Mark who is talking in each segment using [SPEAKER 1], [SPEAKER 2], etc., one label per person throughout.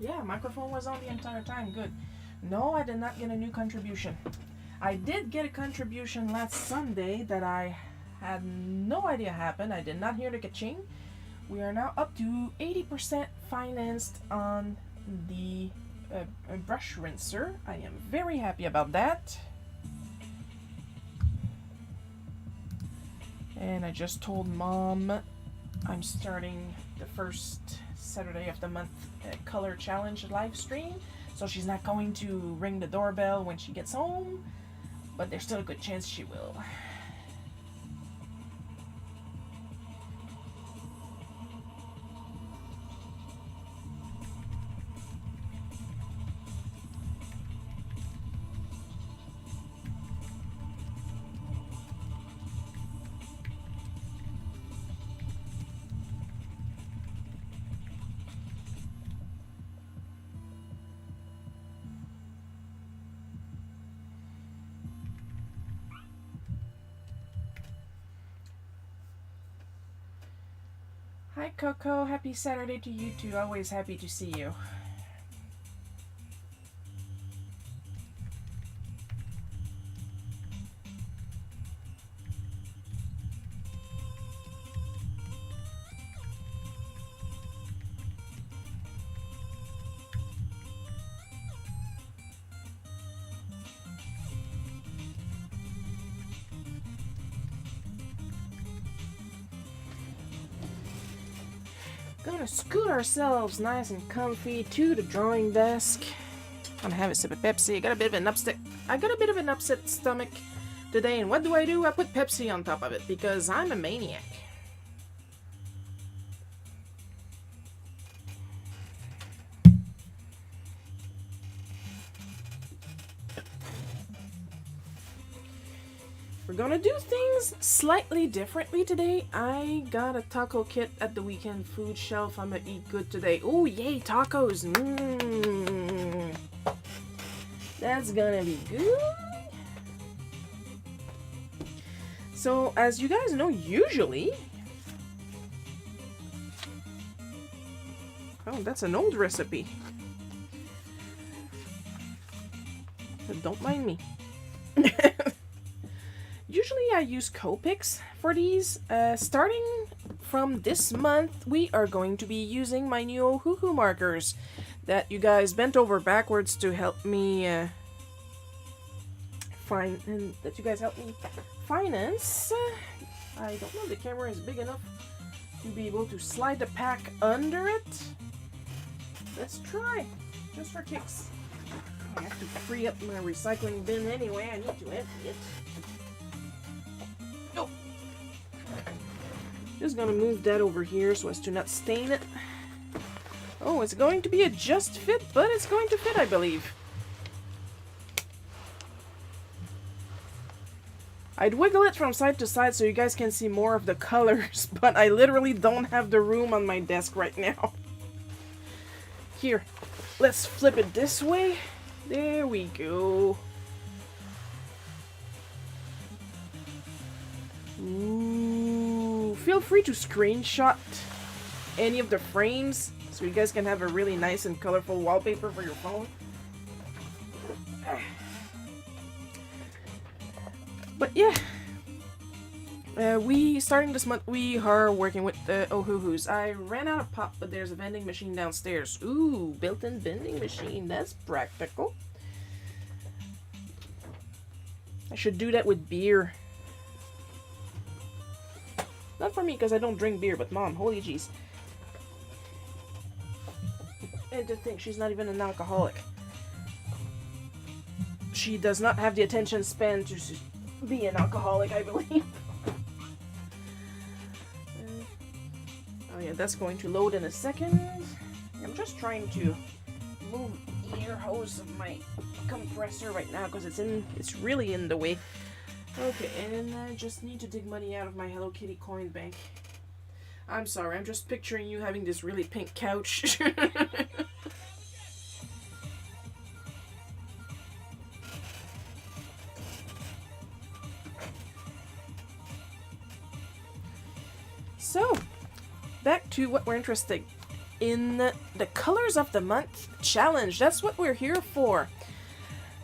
[SPEAKER 1] Yeah, microphone was on the entire time. Good. No, I did not get a new contribution. I did get a contribution last Sunday that I had no idea happened. I did not hear the ka-ching. We are now up to 80% financed on the brush rinser. I am very happy about that. And I just told Mom I'm starting the first Saturday of the month color challenge live stream. So she's not going to ring the doorbell when she gets home, but there's still a good chance she will. Hi Coco, happy Saturday to you too. Always happy to see you. Gonna scoot ourselves nice and comfy to the drawing desk. Gonna have a sip of Pepsi. I got a bit of an upset stomach today, and what do? I put Pepsi on top of it because I'm a maniac. We're gonna do things slightly differently today. I got a taco kit at the weekend food shelf. I'm gonna eat good today. Oh yay, tacos! That's gonna be good. So, as you guys know, usually... Oh, that's an old recipe. But don't mind me. Usually I use Copics for these. Starting from this month, we are going to be using my new Ohuhu markers that you guys bent over backwards to help me finance. I don't know if the camera is big enough to be able to slide the pack under it. Let's try, just for kicks. I have to free up my recycling bin anyway. I need to empty it. Oh. Just gonna move that over here so as to not stain it. Oh, it's going to be a just fit, but it's going to fit, I believe. I'd wiggle it from side to side so you guys can see more of the colors, but I literally don't have the room on my desk right now. Here, let's flip it this way. There we go. Ooh, feel free to screenshot any of the frames so you guys can have a really nice and colorful wallpaper for your phone. But yeah, starting this month, we are working with the Ohuhus. I ran out of pop, but there's a vending machine downstairs. Ooh, built-in vending machine. That's practical. I should do that with beer. Not for me, because I don't drink beer, but Mom, holy jeez. And to think, she's not even an alcoholic. She does not have the attention span to be an alcoholic, I believe. Oh yeah, that's going to load in a second. I'm just trying to move the air hose of my compressor right now because it's really in the way. Okay, and I just need to dig money out of my Hello Kitty coin bank. I'm sorry, I'm just picturing you having this really pink couch. So, back to what we're interested in the Colors of the Month challenge. That's what we're here for.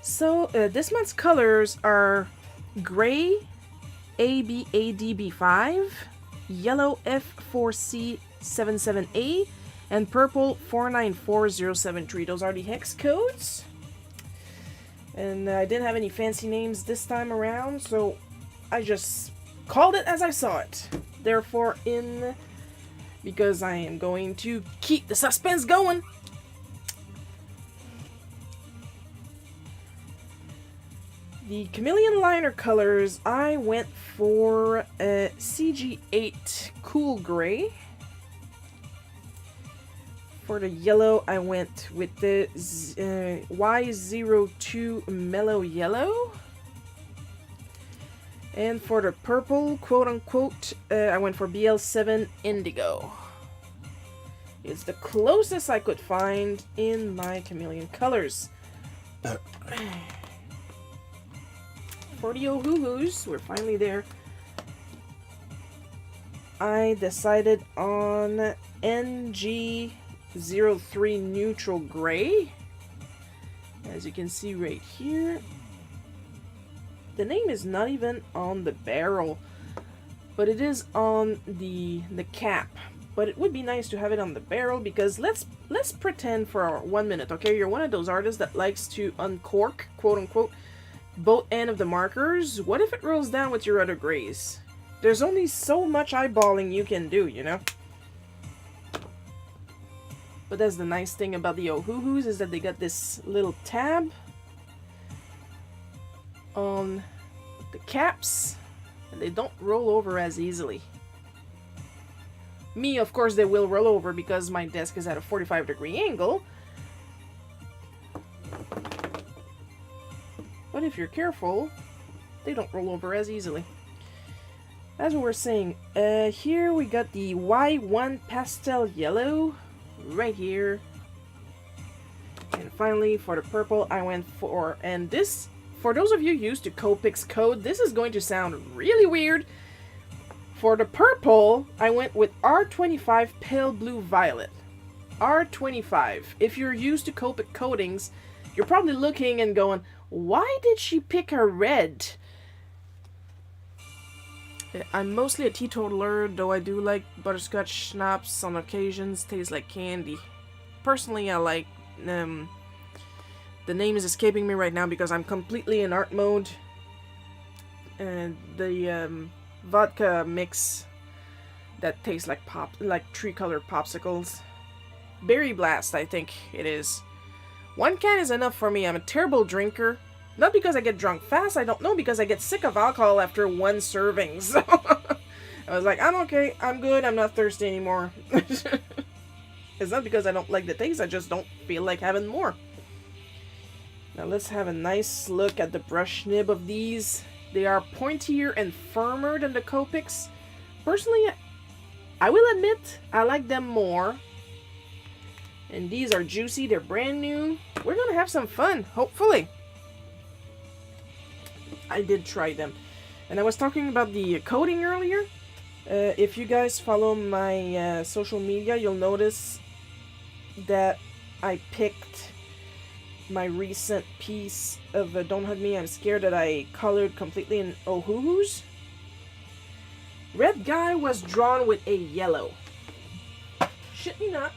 [SPEAKER 1] So this month's colors are gray ABADB5, yellow F4C77A, and purple 494073. Those are the hex codes. And I didn't have any fancy names this time around, so I just called it as I saw it. Therefore, because I am going to keep the suspense going. The chameleon liner colors, I went for CG8 Cool Gray. For the yellow, I went with the Y02 Mellow Yellow. And for the purple, quote-unquote, I went for BL7 Indigo. It's the closest I could find in my chameleon colors. For the Ohuhus, we're finally there. I decided on NG03 Neutral Gray. As you can see right here. The name is not even on the barrel, but it is on the cap. But it would be nice to have it on the barrel, because let's pretend for 1 minute, okay? You're one of those artists that likes to uncork, quote-unquote, both end of the markers. What if it rolls down with your other grays? There's only so much eyeballing you can do, you know? But that's the nice thing about the Ohuhus, is that they got this little tab on the caps, and they don't roll over as easily. Me, of course, they will roll over because my desk is at a 45-degree angle. But if you're careful, they don't roll over as easily. As we were saying, here we got the Y1 Pastel Yellow right here. And finally, for the purple, I went for, and this, for those of you used to Copics code, this is going to sound really weird. For the purple, I went with R25 Pale Blue Violet. R25. If you're used to Copic coatings, you're probably looking and going, why did she pick a red? I'm mostly a teetotaler, though I do like butterscotch schnapps on occasions. Tastes like candy. Personally, I like... the name is escaping me right now because I'm completely in art mode. And the vodka mix that tastes like tree-colored popsicles. Berry Blast, I think it is. 1 can is enough for me. I'm a terrible drinker. Not because I get drunk fast, I don't know, because I get sick of alcohol after 1 serving. So I was like, I'm okay, I'm good, I'm not thirsty anymore. It's not because I don't like the taste, I just don't feel like having more. Now let's have a nice look at the brush nib of these. They are pointier and firmer than the Copics. Personally, I will admit, I like them more. And these are juicy, they're brand new. We're gonna have some fun, hopefully. I did try them. And I was talking about the coating earlier. If you guys follow my social media, you'll notice that I picked my recent piece of Don't Hug Me, I'm Scared, that I colored completely in Ohuhus. Red Guy was drawn with a yellow. Shit me not.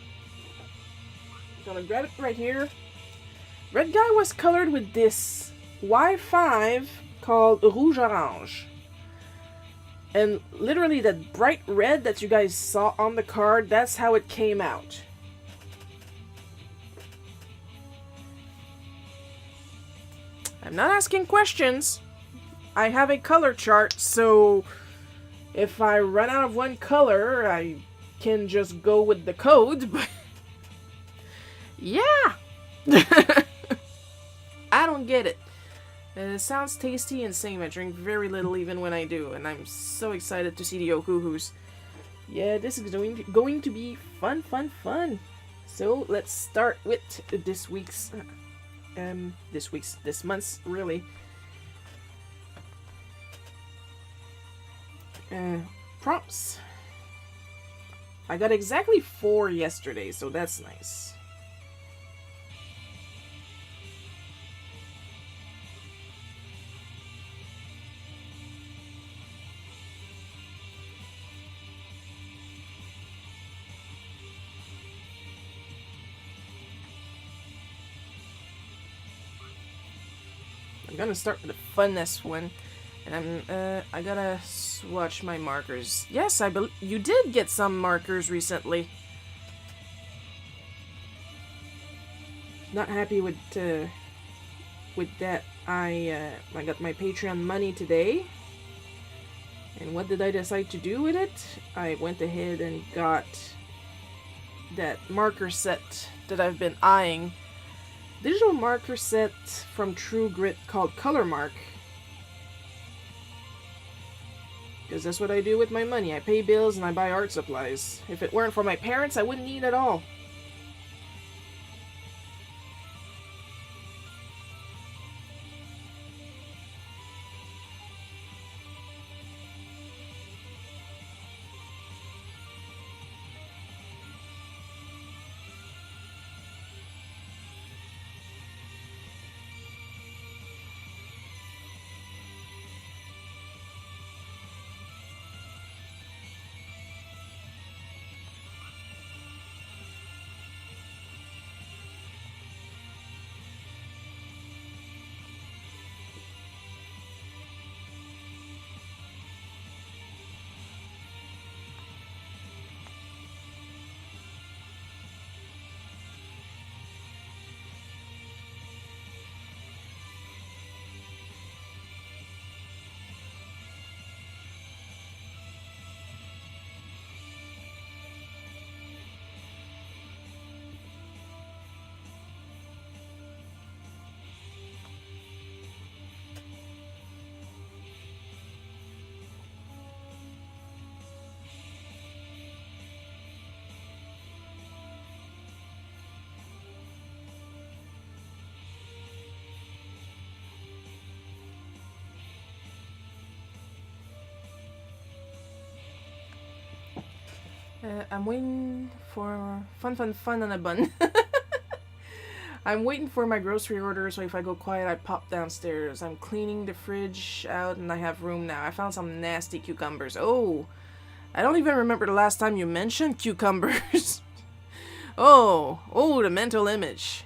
[SPEAKER 1] Gonna grab it right here. Red Guy was colored with this Y5 called Rouge Orange. And literally that bright red that you guys saw on the card, that's how it came out. I'm not asking questions. I have a color chart, so if I run out of one color, I can just go with the code, but yeah. I don't get it. It sounds tasty and same. I drink very little even when I do, and I'm so excited to see the Ohuhus. Yeah, this is going to be fun, fun, fun. So let's start with this month's, really. Prompts. I got exactly 4 yesterday, so that's nice. I'm gonna start with the funnest one. And I gotta swatch my markers. Yes, I believe you did get some markers recently. Not happy with that. I got my Patreon money today. And what did I decide to do with it? I went ahead and got that marker set that I've been eyeing. Digital marker set from True Grit called Color Mark. Because that's what I do with my money. I pay bills and I buy art supplies. If it weren't for my parents, I wouldn't eat at all. I'm waiting for fun on a bun. I'm waiting for my grocery order, so if I go quiet, I pop downstairs. I'm cleaning the fridge out, and I have room now. I found some nasty cucumbers. Oh, I don't even remember the last time you mentioned cucumbers. Oh, the mental image.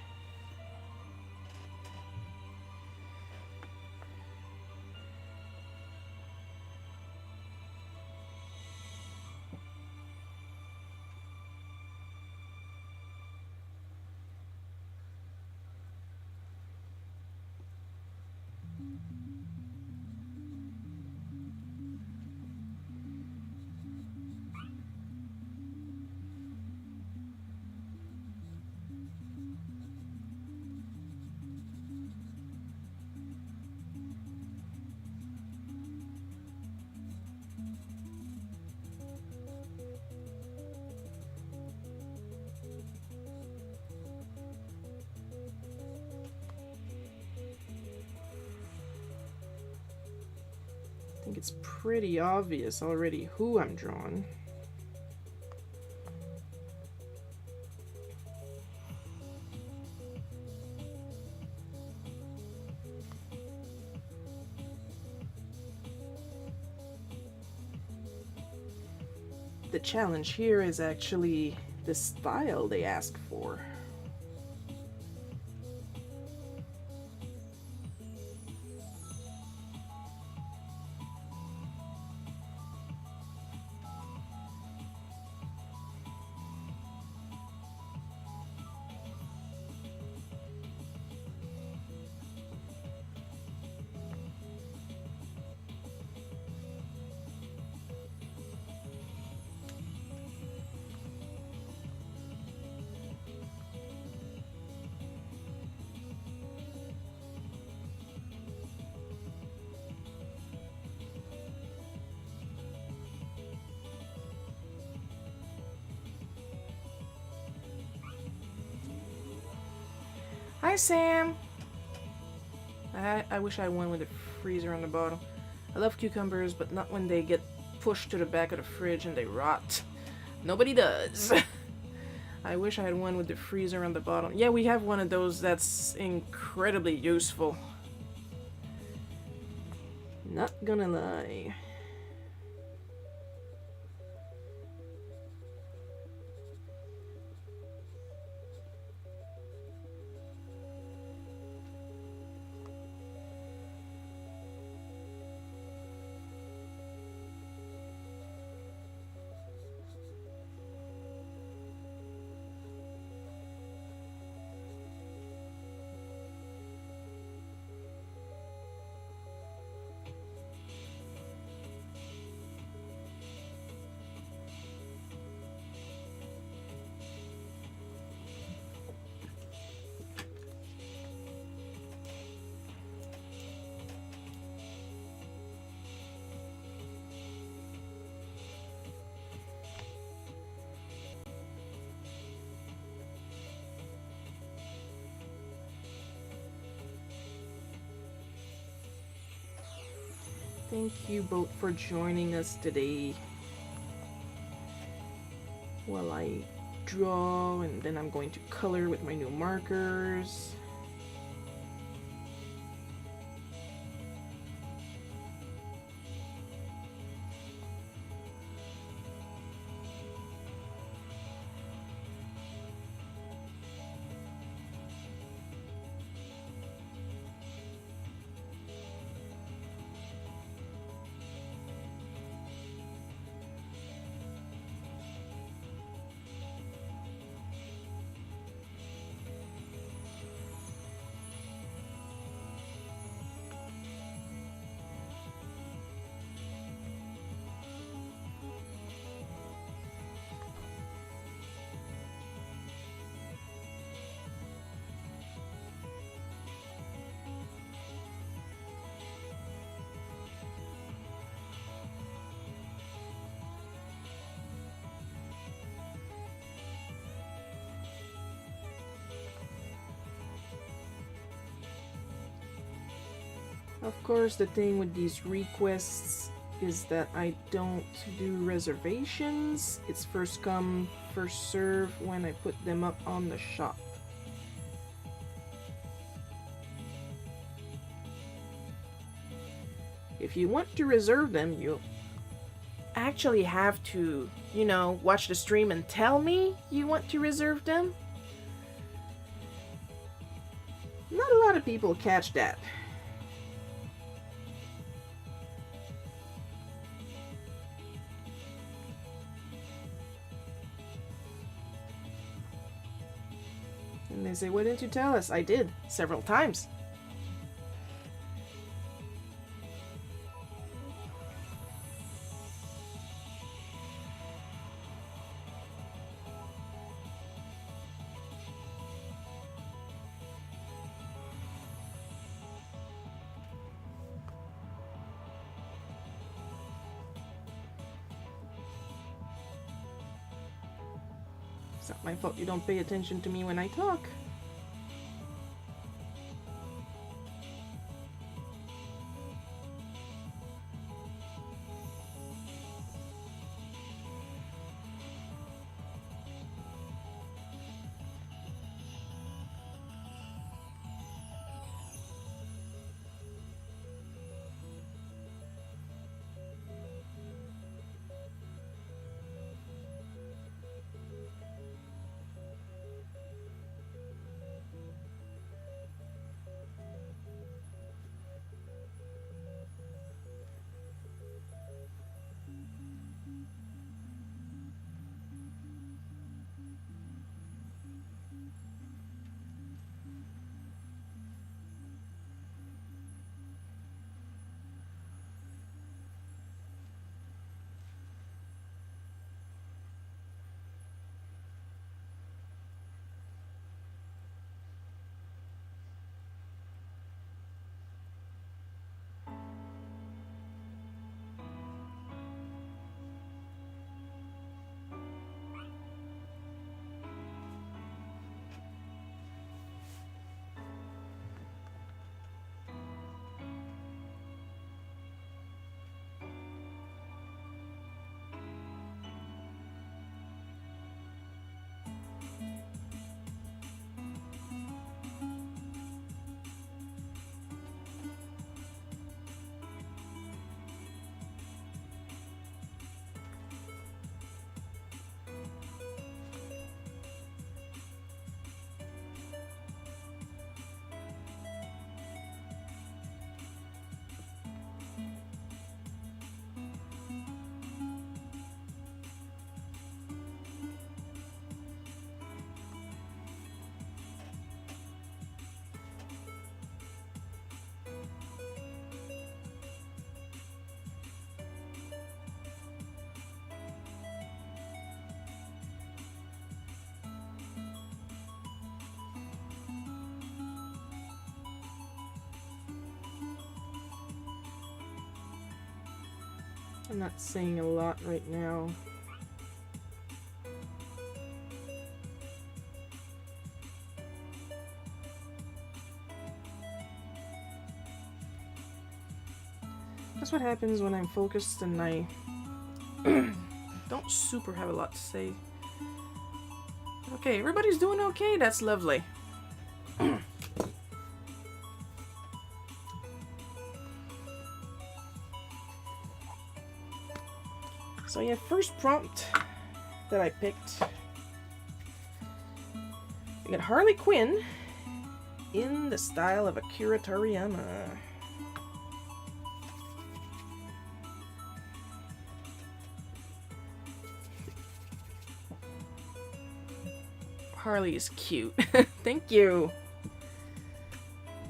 [SPEAKER 1] I think it's pretty obvious already who I'm drawing. The challenge here is actually the style they ask for. Hi, Sam. I wish I went with a freezer on the bottom. I love cucumbers, but not when they get pushed to the back of the fridge and they rot. Nobody does. I wish I had one with the freezer on the bottom. Yeah, we have one of those that's incredibly useful. Not gonna lie. Thank you both for joining us today. While I draw, and then I'm going to color with my new markers. Of course, the thing with these requests is that I don't do reservations. It's first come, first serve when I put them up on the shop. If you want to reserve them, you actually have to, you know, watch the stream and tell me you want to reserve them. Not a lot of people catch that. And they say, why didn't you tell us? I did, several times. It's not my fault you don't pay attention to me when I talk. I'm not saying a lot right now. That's what happens when I'm focused and I don't super have a lot to say. Okay, everybody's doing okay. That's lovely. So yeah, first prompt that I picked, we got Harley Quinn in the style of Akira Toriyama. Harley is cute. Thank you.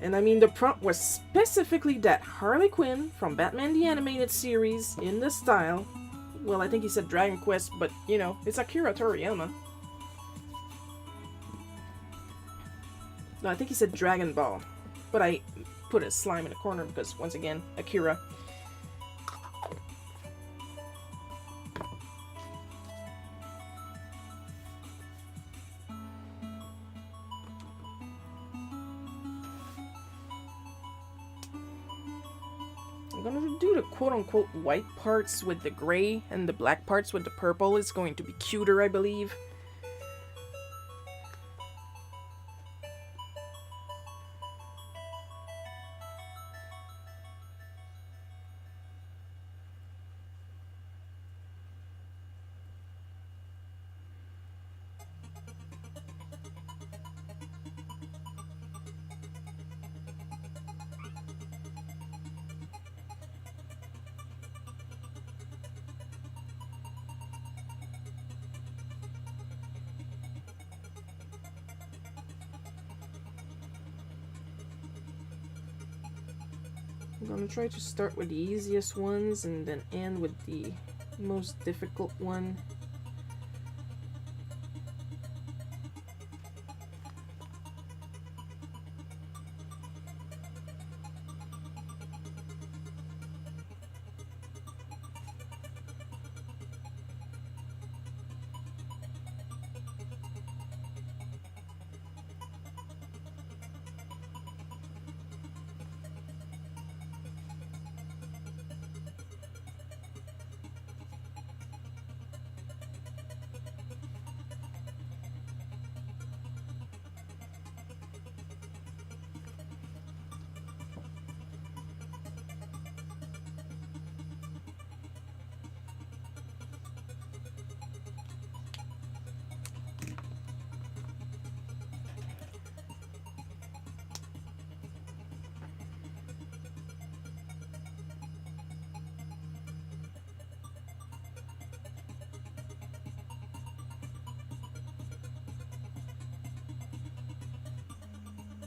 [SPEAKER 1] And I mean, the prompt was specifically that Harley Quinn from Batman the Animated Series in the style. Well, I think he said Dragon Quest, but you know, it's Akira Toriyama. No, I think he said Dragon Ball. But I put a slime in the corner because, once again, Akira. I'm gonna do the quote-unquote white parts with the gray and the black parts with the purple. It's going to be cuter, I believe. I'm gonna try to start with the easiest ones and then end with the most difficult one.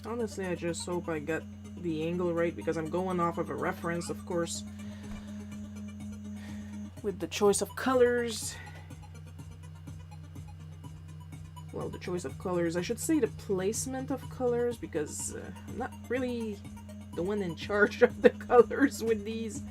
[SPEAKER 1] Honestly, I just hope I got the angle right because I'm going off of a reference, of course, with the choice of colors. Well, the choice of colors. I should say the placement of colors because I'm not really the one in charge of the colors with these.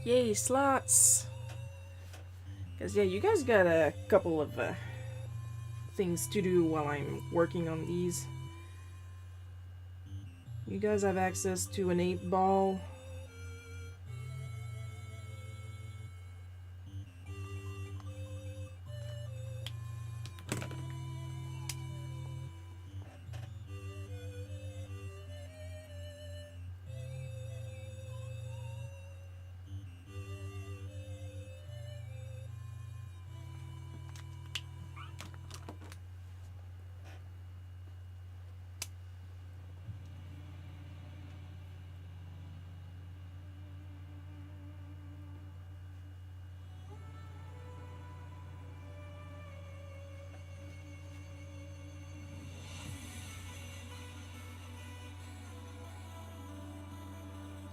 [SPEAKER 1] Yay, slots! Because, yeah, you guys got a couple of things to do while I'm working on these. You guys have access to an 8-ball.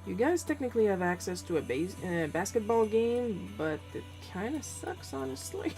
[SPEAKER 1] You guys technically have access to a basketball game, but it kind of sucks, honestly.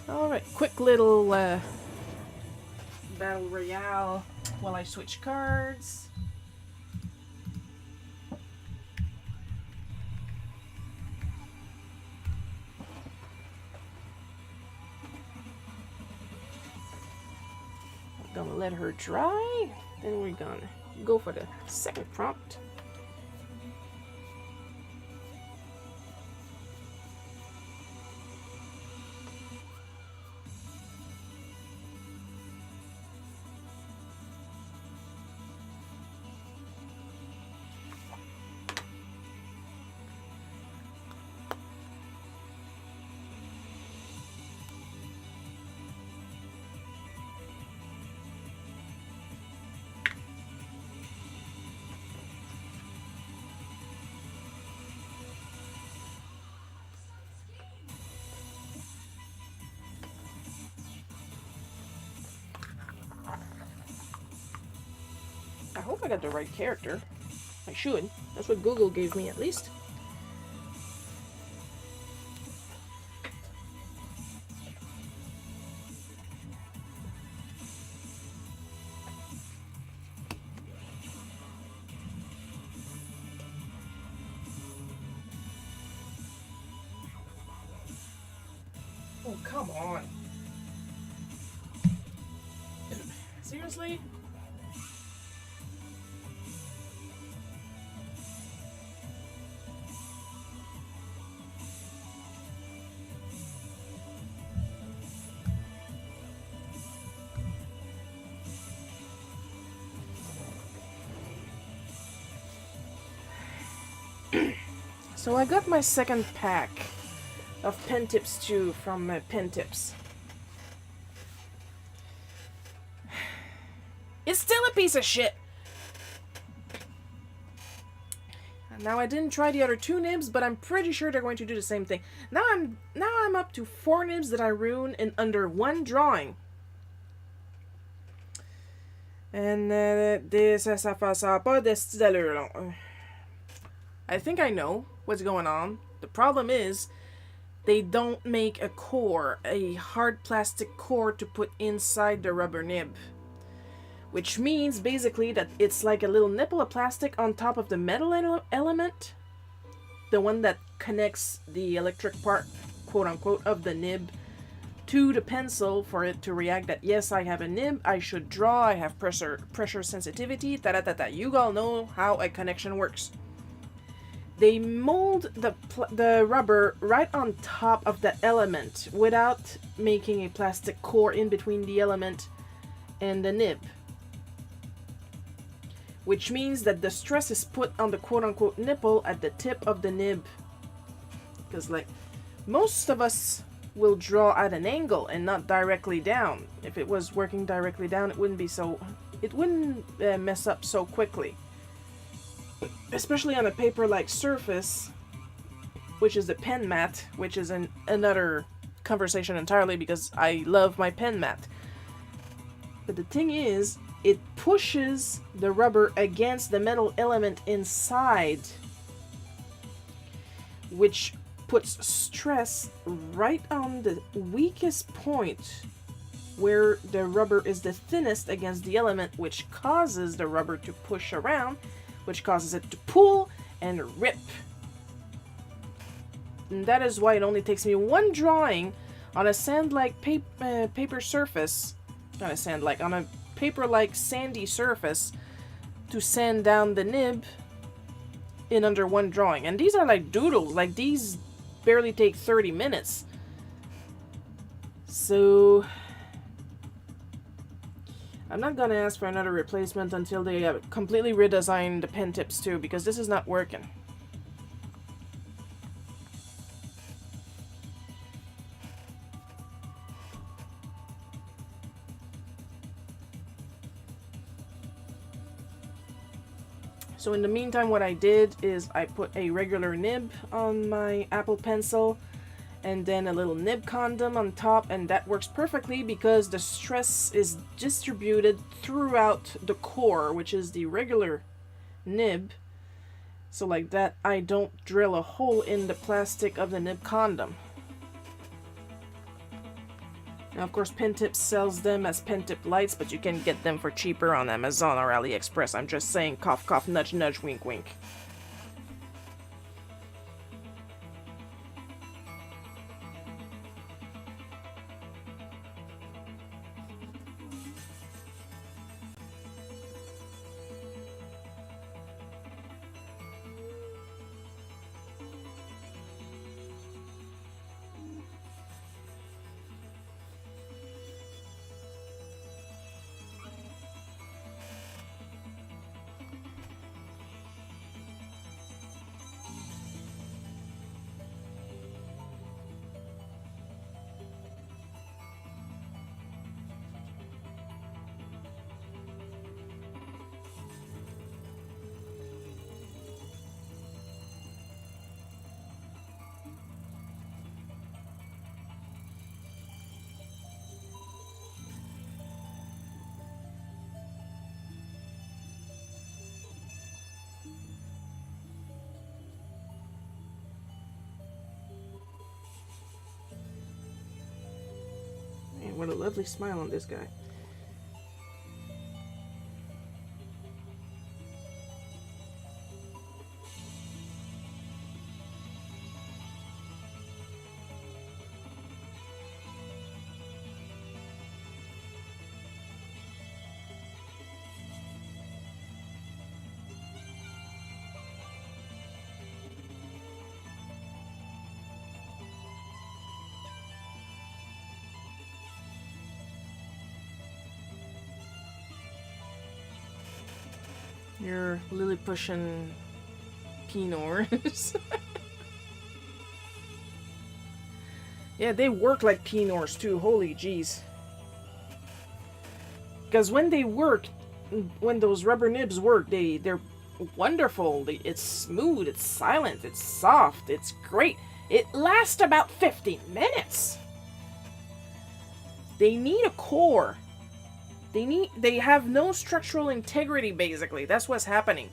[SPEAKER 1] Alright, quick little battle royale while I switch cards. I'm gonna let her dry, then we're gonna go for the second prompt. I hope I got the right character. I should. That's what Google gave me, at least. Oh, come on. Seriously? So I got my second pack of pen tips too from Pen Tips. It's still a piece of shit. Now I didn't try the other 2 nibs, but I'm pretty sure they're going to do the same thing. Now I'm up to 4 nibs that I ruin in under 1 drawing. And ça a pas de style d'allure, là. I think I know what's going on. The problem is they don't make a core, a hard plastic core to put inside the rubber nib. Which means basically that it's like a little nipple of plastic on top of the metal element. the one that connects the electric part, quote unquote, of the nib to the pencil for it to react that yes, I have a nib, I should draw, I have pressure sensitivity, ta-da-ta-ta. You all know how a connection works. They mold the rubber right on top of the element without making a plastic core in between the element and the nib. Which means that the stress is put on the quote-unquote nipple at the tip of the nib. Because like, most of us will draw at an angle and not directly down. If it was working directly down, it wouldn't mess up so quickly. Especially on a paper-like surface, which is the pen mat, which is another conversation entirely because I love my pen mat. But the thing is, it pushes the rubber against the metal element inside, which puts stress right on the weakest point where the rubber is the thinnest against the element, which causes the rubber to push around, which causes it to pull and rip. And that is why it only takes me one drawing on a sand-like paper surface, on a paper-like sandy surface, to sand down the nib in under one drawing. And these are like doodles, like these barely take 30 minutes. So I'm not gonna ask for another replacement until they completely redesign the pen tips too, because this is not working. So in the meantime, what I did is I put a regular nib on my Apple Pencil and then a little nib condom on top, and that works perfectly because the stress is distributed throughout the core, which is the regular nib. So like that, I don't drill a hole in the plastic of the nib condom. Now, of course, Pentip sells them as Pentip lights, but you can get them for cheaper on Amazon or AliExpress. I'm just saying, cough, cough, nudge, nudge, wink, wink. Man, what a lovely smile on this guy. You're Lilliputian Pinours. Yeah, they work like Pinours too, holy jeez. Because when they work, when those rubber nibs work, they're wonderful. It's smooth, it's silent, it's soft, it's great. It lasts about 50 minutes. They need a core. They have no structural integrity, basically. That's what's happening.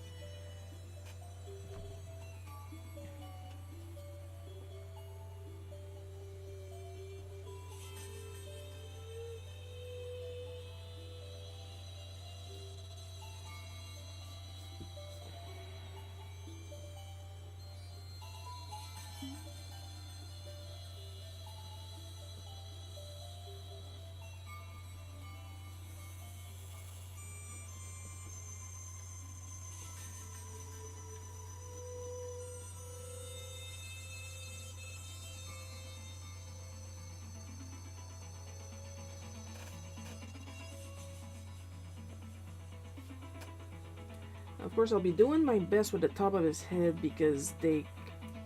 [SPEAKER 1] Of course, I'll be doing my best with the top of his head because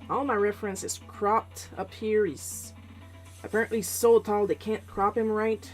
[SPEAKER 1] all my reference is cropped up here. He's apparently so tall they can't crop him right.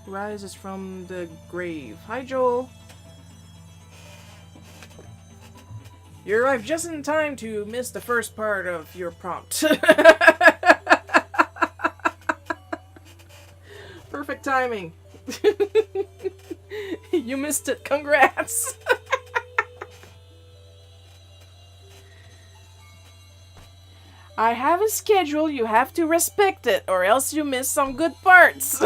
[SPEAKER 1] Rises from the grave. Hi, Joel. You arrived just in time to miss the first part of your prompt. Perfect timing. You missed it. Congrats. I have a schedule. You have to respect it, or else you miss some good parts.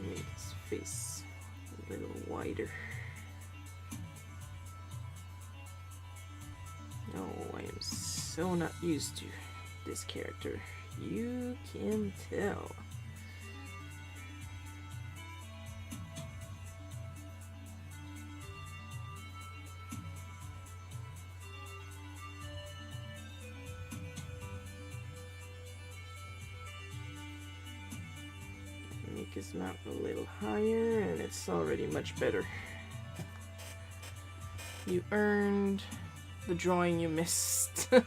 [SPEAKER 1] Make his face a little wider. Oh, I am so not used to this character. You can tell. Make his mouth a little higher, and it's already much better. You earned the drawing you missed. That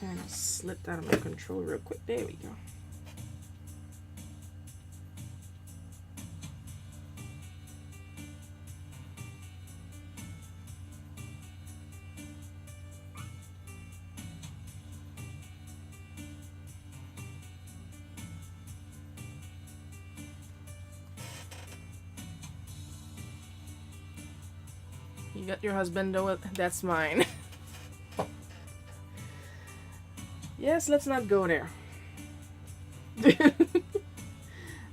[SPEAKER 1] kind of slipped out of my control real quick. There we go. You got your husband, though. That's mine. Yes, let's not go there.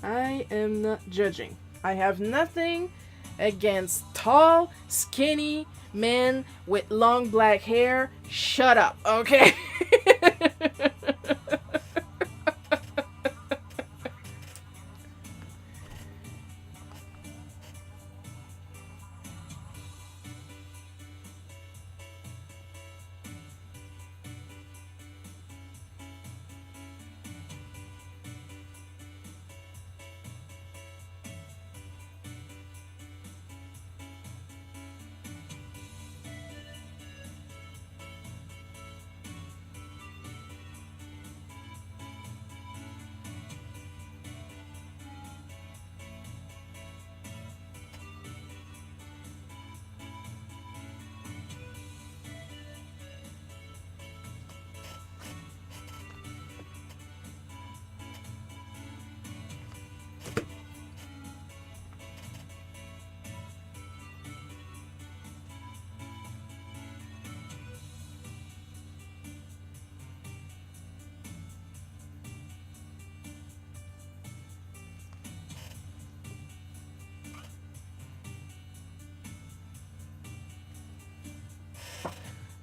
[SPEAKER 1] I am not judging. I have nothing against tall, skinny men with long black hair. Shut up, okay?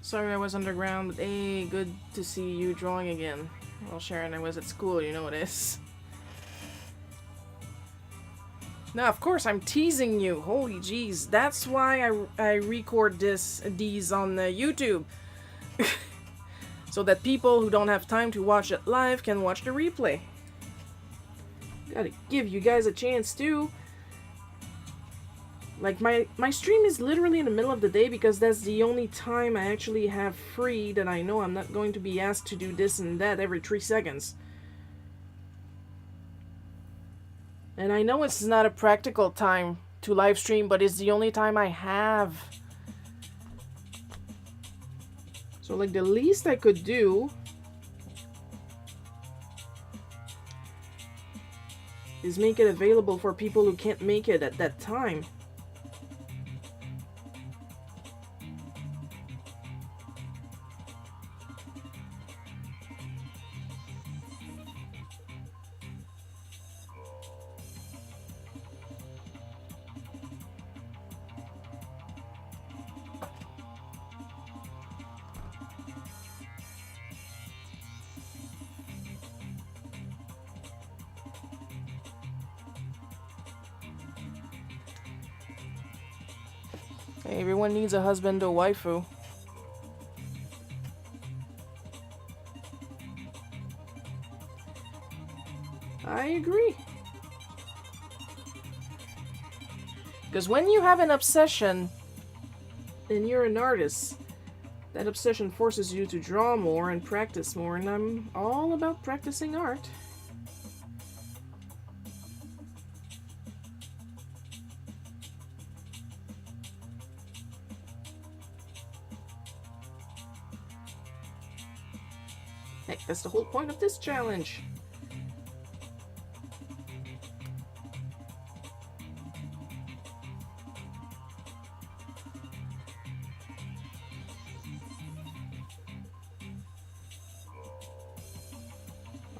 [SPEAKER 1] Sorry I was underground, but hey, good to see you drawing again. Well, Sharon, I was at school, you know it is. Now, of course, I'm teasing you. Holy jeez. That's why I record these on YouTube. So that people who don't have time to watch it live can watch the replay. Gotta give you guys a chance too. Like, my stream is literally in the middle of the day because that's the only time I actually have free that I know I'm not going to be asked to do this and that every 3 seconds. And I know it's not a practical time to live stream, but it's the only time I have. So, like, the least I could do is make it available for people who can't make it at that time. Hey, everyone needs a husband or waifu. I agree. Because when you have an obsession and you're an artist, that obsession forces you to draw more and practice more, and I'm all about practicing art. Heck, that's the whole point of this challenge.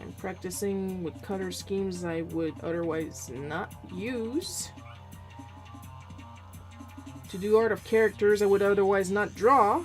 [SPEAKER 1] I'm practicing with color schemes I would otherwise not use. To do art of characters I would otherwise not draw.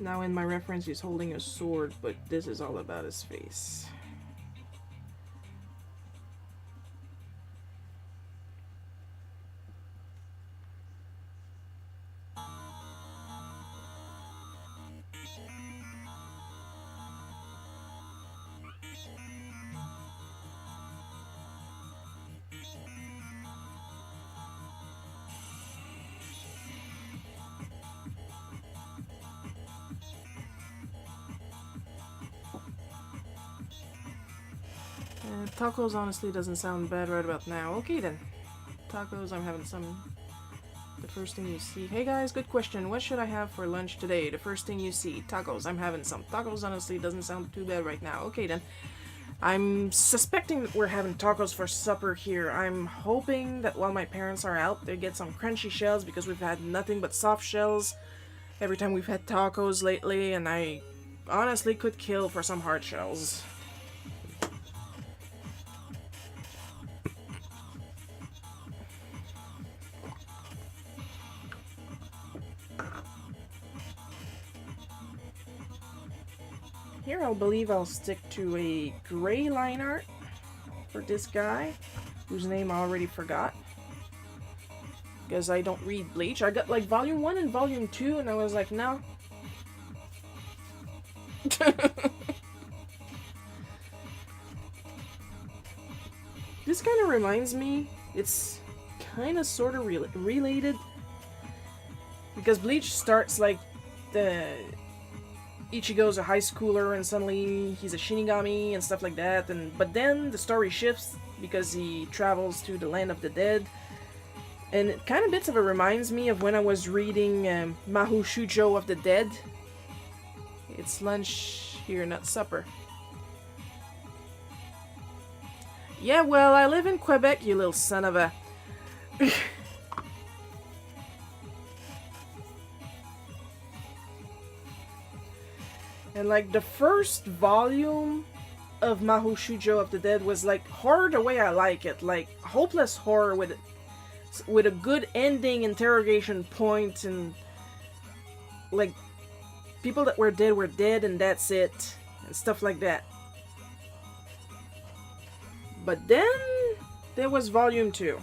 [SPEAKER 1] Now in my reference he's holding a sword, but this is all about his face. Tacos honestly doesn't sound bad right about now. Okay then. Tacos, I'm having some. The first thing you see. Hey guys, good question. What should I have for lunch today? The first thing you see. Tacos, I'm having some. Tacos honestly doesn't sound too bad right now. Okay then. I'm suspecting that we're having tacos for supper here. I'm hoping that while my parents are out, they get some crunchy shells because we've had nothing but soft shells every time we've had tacos lately, and I honestly could kill for some hard shells. Here I'll stick to a gray line art for this guy, whose name I already forgot. Because I don't read Bleach. I got like volume 1 and volume 2 and I was like, no. This kind of reminds me, it's kind of sort of related. Because Bleach starts like the Ichigo's a high schooler and suddenly he's a Shinigami and stuff like that, but then the story shifts because he travels to the land of the dead, and it kind of bits of it reminds me of when I was reading Mahou Shujo of the Dead. It's lunch here, not supper. Yeah, well, I live in Quebec, you little son of a... And like the first volume of Mahou Shujo of the Dead was like horror the way I like it, like hopeless horror with a good ending, interrogation point, and like people that were dead and that's it, and stuff like that. But then there was volume 2.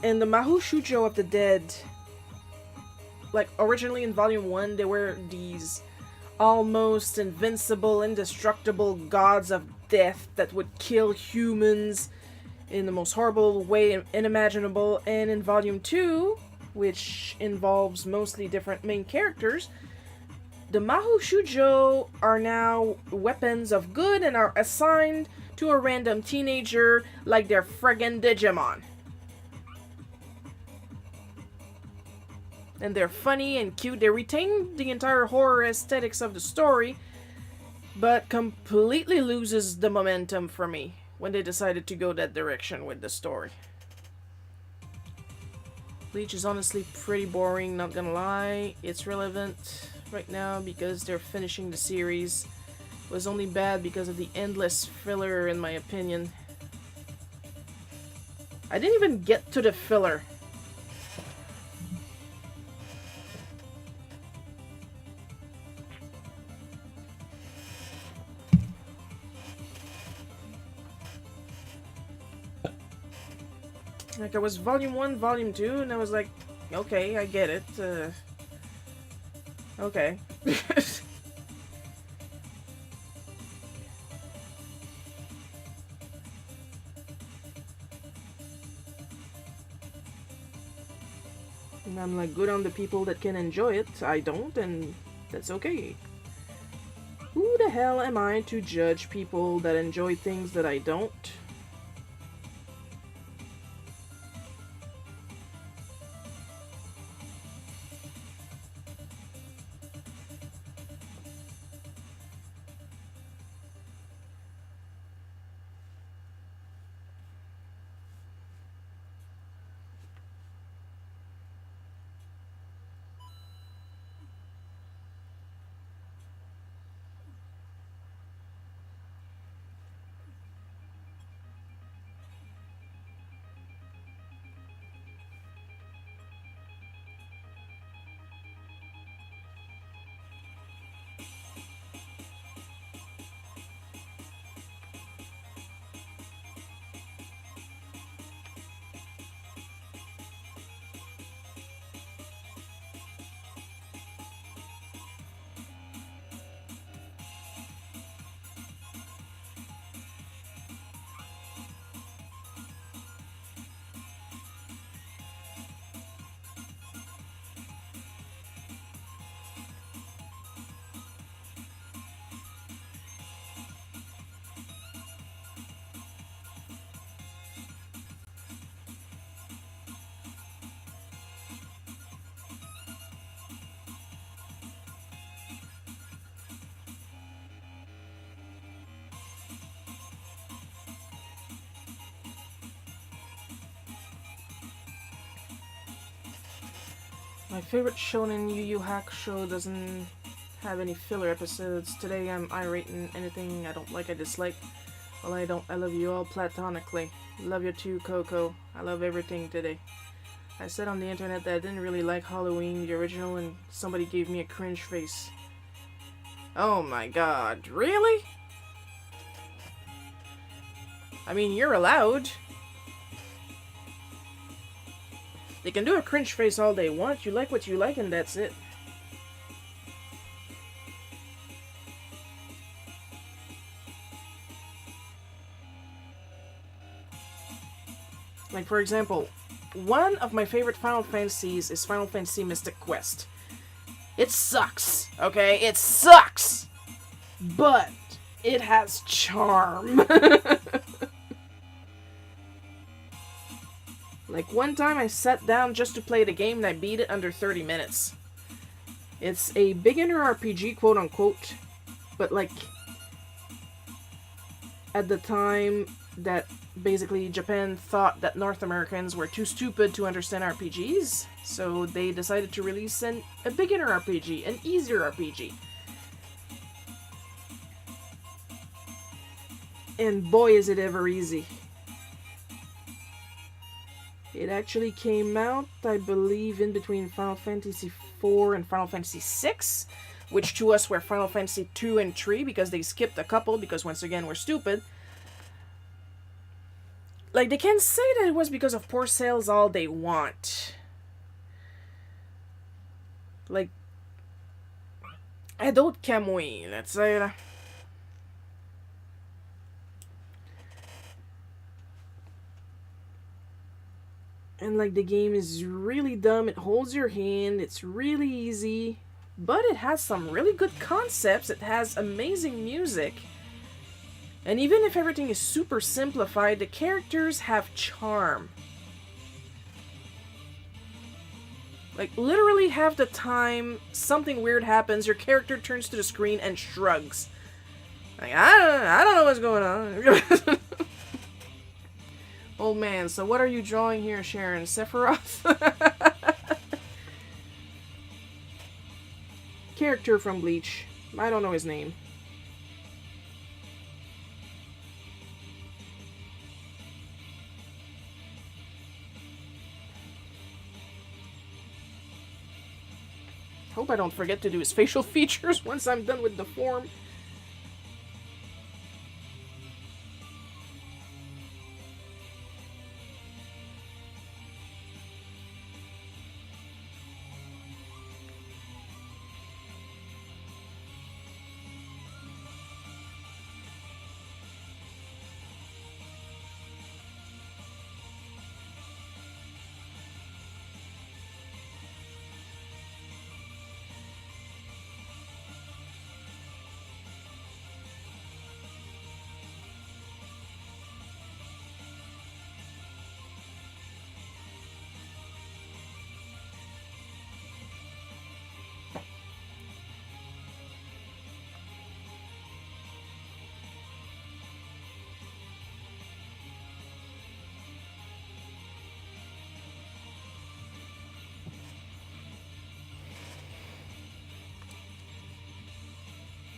[SPEAKER 1] And the Mahou Shujo of the Dead, like originally in volume 1, there were these almost invincible, indestructible gods of death that would kill humans in the most horrible way unimaginable. And in volume 2, which involves mostly different main characters, the Mahou Shujo are now weapons of good and are assigned to a random teenager like they're friggin' Digimon. And they're funny and cute. They retain the entire horror aesthetics of the story, but completely loses the momentum for me when they decided to go that direction with the story. Bleach is honestly pretty boring, not gonna lie. It's relevant right now because they're finishing the series. It was only bad because of the endless filler, in my opinion. I didn't even get to the filler. Like, I was volume 1, volume 2, and I was like, okay, I get it. Okay. And I'm like, good on the people that can enjoy it. I don't, and that's okay. Who the hell am I to judge people that enjoy things that I don't? My favorite shonen Yu Yu Hakusho doesn't have any filler episodes. Today I'm irating anything I don't like, I dislike. Well, I love you all platonically. Love you too, Coco. I love everything today. I said on the internet that I didn't really like Halloween, the original, and somebody gave me a cringe face. Oh my god, really? I mean, you're allowed. They can do a cringe face all they want. You like what you like and that's it. Like, for example, one of my favorite Final Fantasies is Final Fantasy Mystic Quest. It sucks, okay? It sucks! But it has charm. Like, one time I sat down just to play the game and I beat it under 30 minutes. It's a beginner RPG, quote-unquote, but, like, at the time that basically Japan thought that North Americans were too stupid to understand RPGs, so they decided to release a beginner RPG, an easier RPG. And boy is it ever easy. It actually came out, I believe, in between Final Fantasy IV and Final Fantasy VI, which to us were Final Fantasy II and III, because they skipped a couple, because once again, we're stupid. Like, they can say that it was because of poor sales all they want. Like, Adult Kamui, let's say. And, like, the game is really dumb. It holds your hand. It's really easy. But it has some really good concepts. It has amazing music. And even if everything is super simplified, the characters have charm. Like, literally half the time, something weird happens, your character turns to the screen and shrugs. Like, I don't know what's going on. Oh man, so what are you drawing here, Sharon? Sephiroth? Character from Bleach. I don't know his name. Hope I don't forget to do his facial features once I'm done with the form.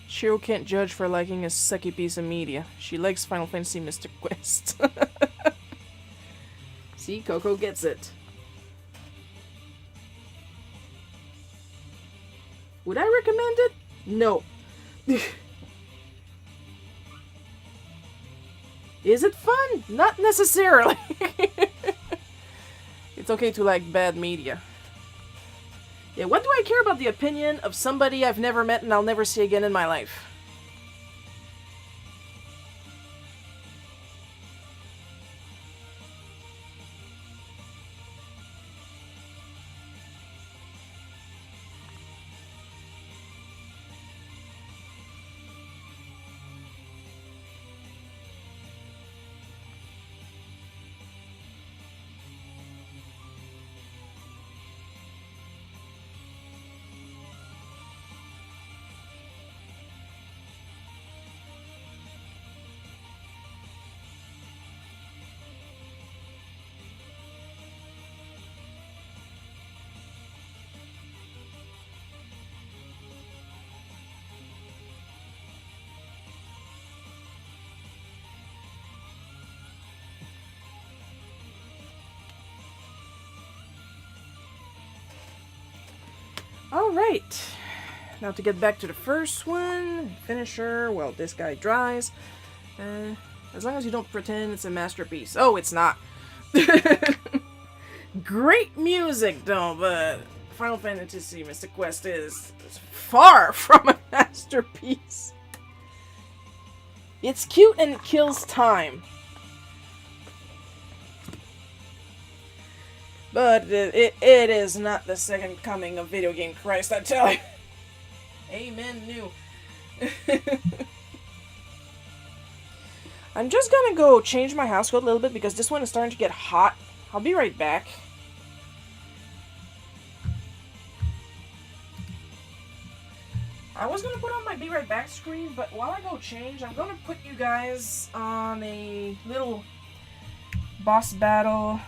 [SPEAKER 1] Shiro can't judge for liking a sucky piece of media. She likes Final Fantasy Mystic Quest. See, Coco gets it. Would I recommend it? No. Is it fun? Not necessarily. It's okay to like bad media. Yeah, what do I care about the opinion of somebody I've never met and I'll never see again in my life? Alright. Now to get back to the first one. Finisher. Well, this guy dries. As long as you don't pretend it's a masterpiece. Oh, it's not. Great music, though, but Final Fantasy Mystic Quest is far from a masterpiece. It's cute and it kills time. But it is not the second coming of video game Christ, I tell you. Amen, new. I'm just gonna go change my house code a little bit because this one is starting to get hot. I'll be right back. I was gonna put on my be right back screen, but while I go change, I'm gonna put you guys on a little boss battle.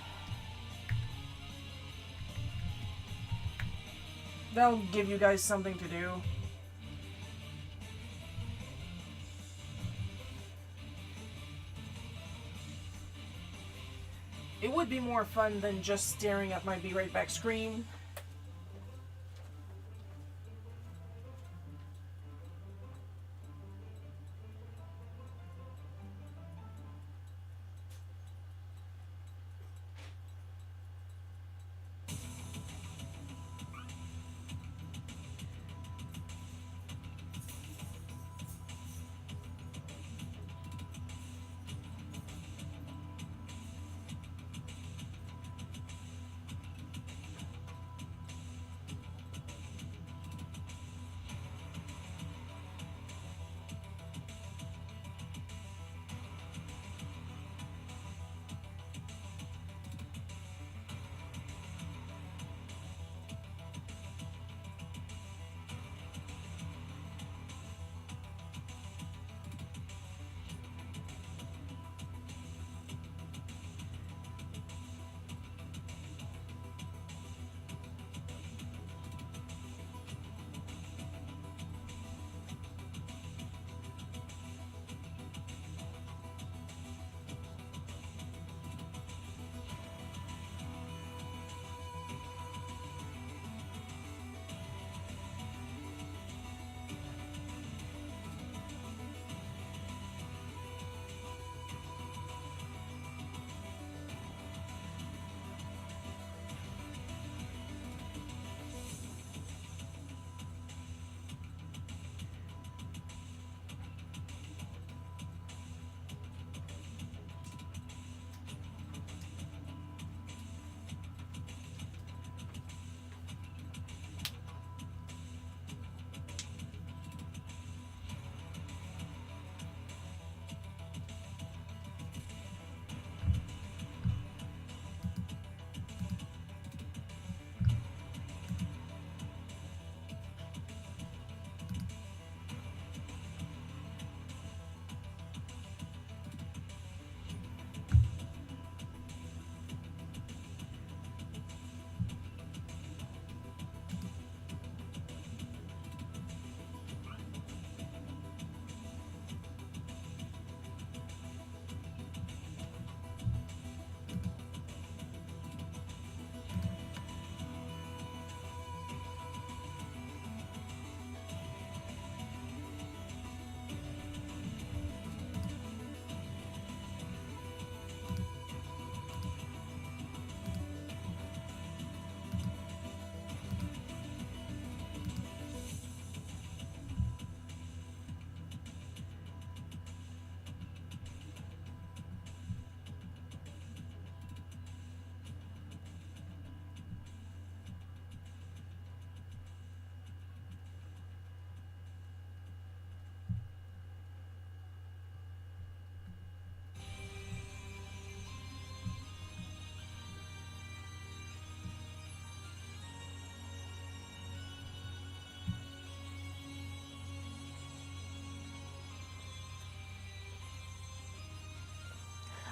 [SPEAKER 1] That'll give you guys something to do. It would be more fun than just staring at my be right back screen.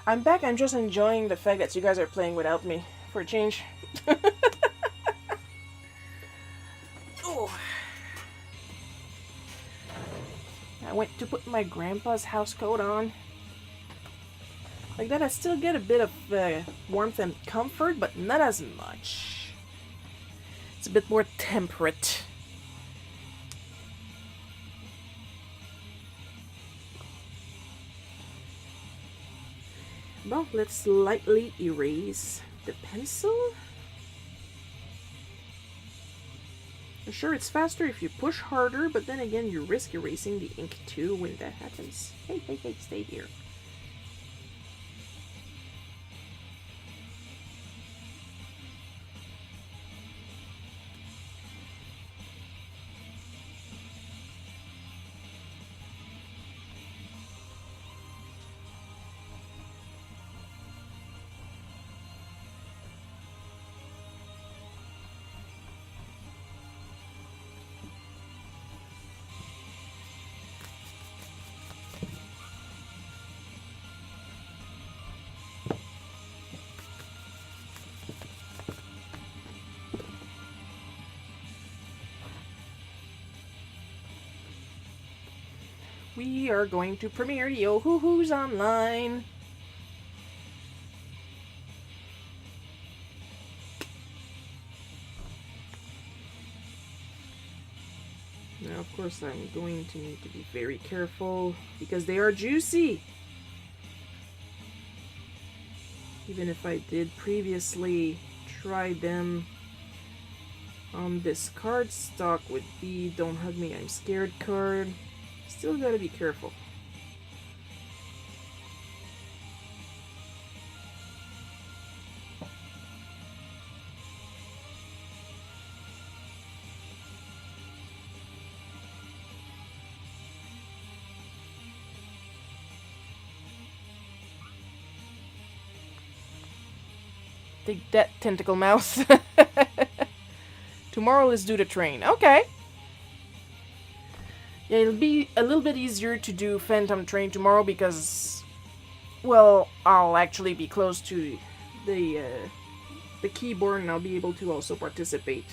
[SPEAKER 1] I'm back. I'm just enjoying the fact that you guys are playing without me for a change. Ooh. I went to put my grandpa's house coat on. Like that, I still get a bit of warmth and comfort, but not as much. It's a bit more temperate. Well, let's lightly erase the pencil. Sure, it's faster if you push harder, but then again, you risk erasing the ink too when that happens. Hey, hey, hey, stay here. We are going to premiere the Yo-Hoo-Hoos online. Now, of course, I'm going to need to be very careful because they are juicy. Even if I did previously try them on this cardstock with the Don't Hug Me, I'm Scared card. Still gotta be careful. Take that, tentacle mouse. Tomorrow is due to train. Okay. Yeah, it'll be a little bit easier to do Phantom Train tomorrow because, well, I'll actually be close to the keyboard and I'll be able to also participate.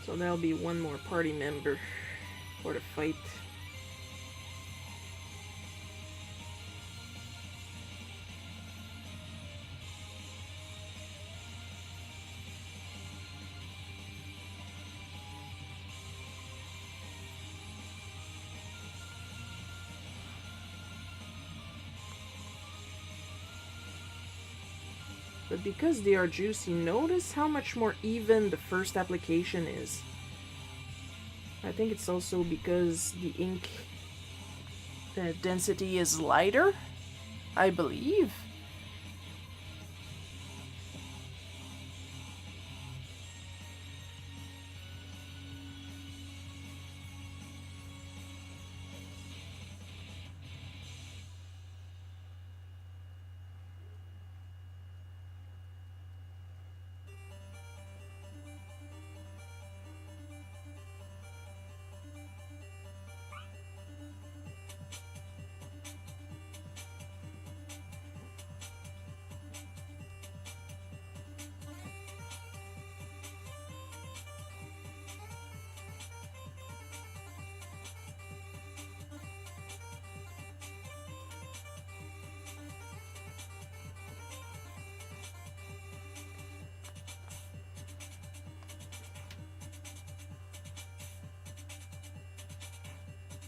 [SPEAKER 1] So there'll be one more party member for the fight. But because they are juicy, notice how much more even the first application is. I think it's also because the ink density is lighter, I believe.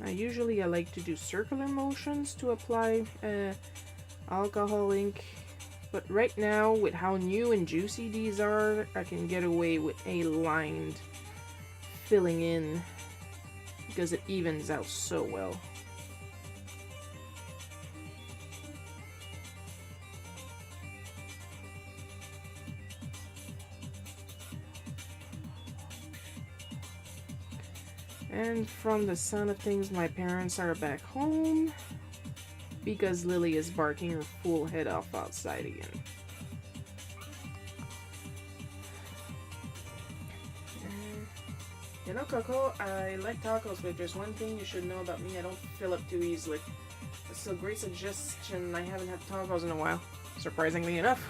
[SPEAKER 1] Usually I like to do circular motions to apply alcohol ink, but right now with how new and juicy these are, I can get away with a lined filling in because it evens out so well. And from the sound of things, my parents are back home because Lily is barking her full head off outside again. You know, Coco, I like tacos, but there's one thing you should know about me. I don't fill up too easily. That's a great suggestion. I haven't had tacos in a while, surprisingly enough.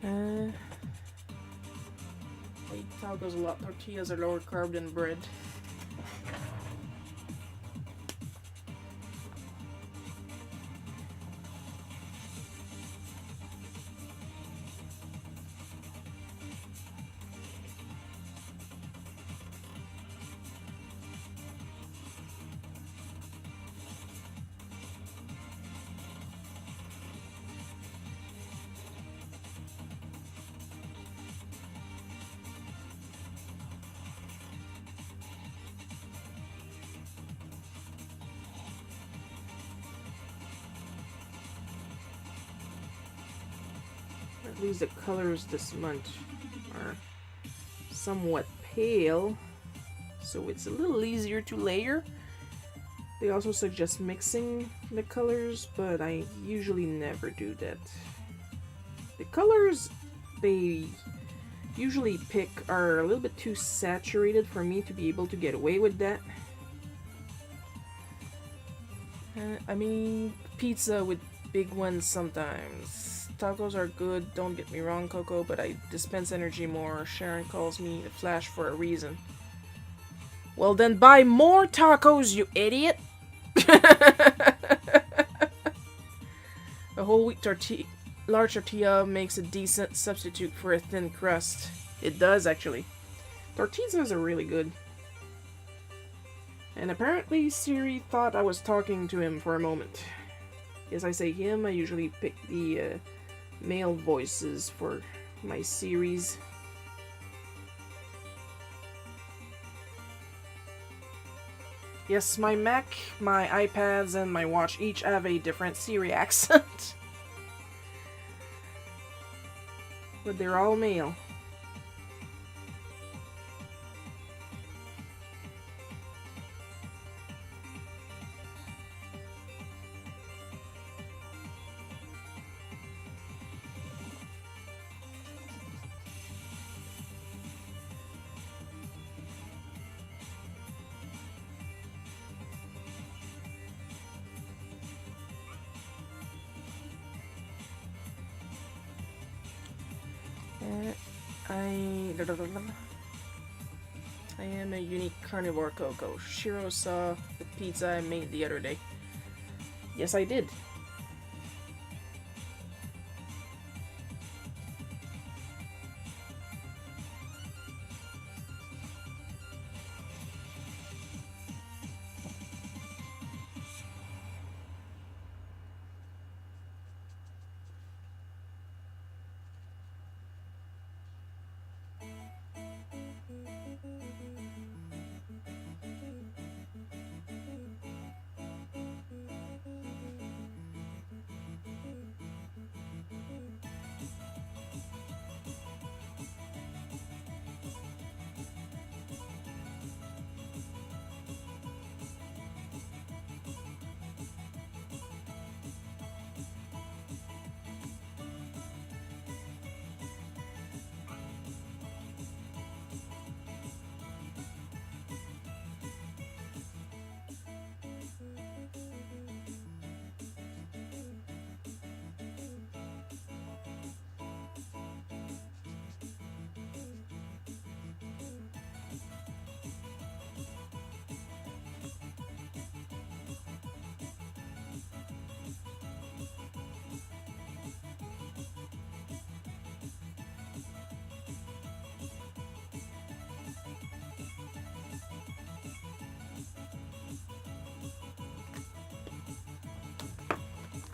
[SPEAKER 1] I eat tacos a lot. Tortillas are lower carb than bread. At least the colors this month are somewhat pale, so it's a little easier to layer. They also suggest mixing the colors, but I usually never do that. The colors they usually pick are a little bit too saturated for me to be able to get away with that. I mean, pizza with big ones sometimes. Tacos are good, don't get me wrong, Coco, but I dispense energy more. Sharon calls me the Flash for a reason. Well, then buy more tacos, you idiot! A whole wheat large tortilla makes a decent substitute for a thin crust. It does, actually. Tortillas are really good. And apparently Siri thought I was talking to him for a moment. As I say him, I usually pick the male voices for my series. Yes, my Mac, my iPads, and my watch each have a different Siri accent. But they're all male. I am a unique carnivore, Coco. Shiro saw the pizza I made the other day. Yes, I did.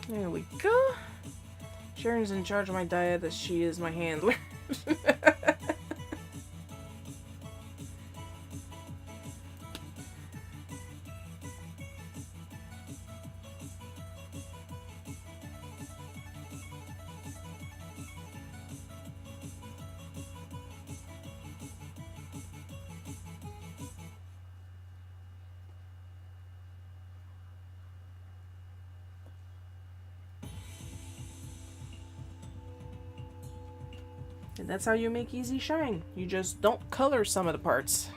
[SPEAKER 1] There we go. Sharon's in charge of my diet as she is my handler. And that's how you make easy shine. You just don't color some of the parts.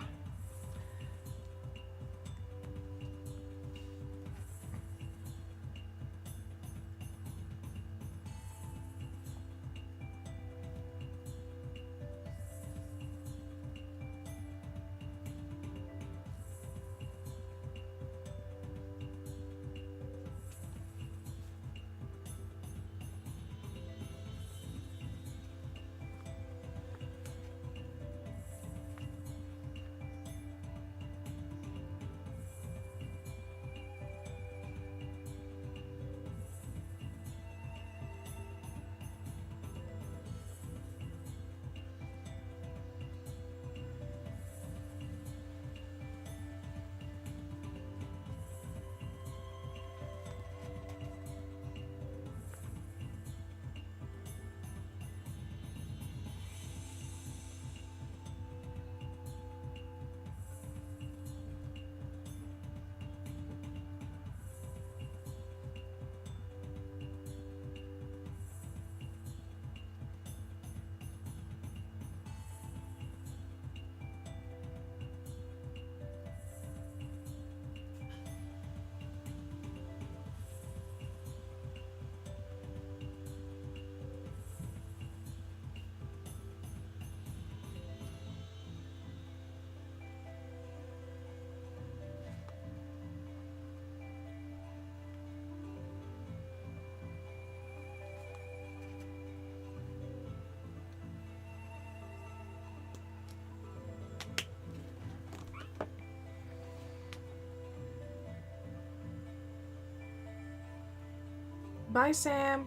[SPEAKER 1] Bye, Sam.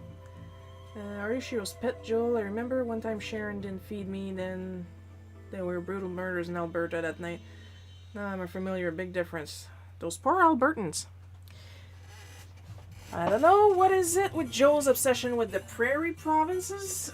[SPEAKER 1] Arishiro's pet, Joel. I remember one time Sharon didn't feed me, then there were brutal murders in Alberta that night. Now I'm familiar, big difference. Those poor Albertans. I don't know, what is it with Joel's obsession with the prairie provinces?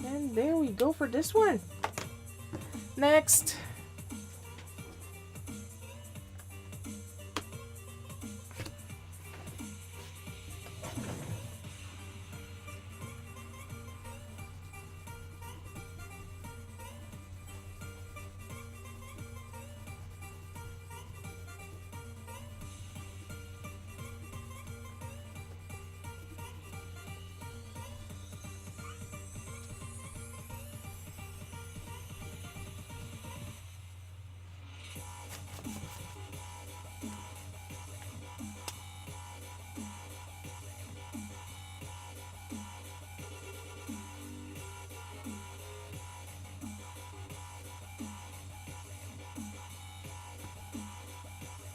[SPEAKER 1] And there we go for this one. Next.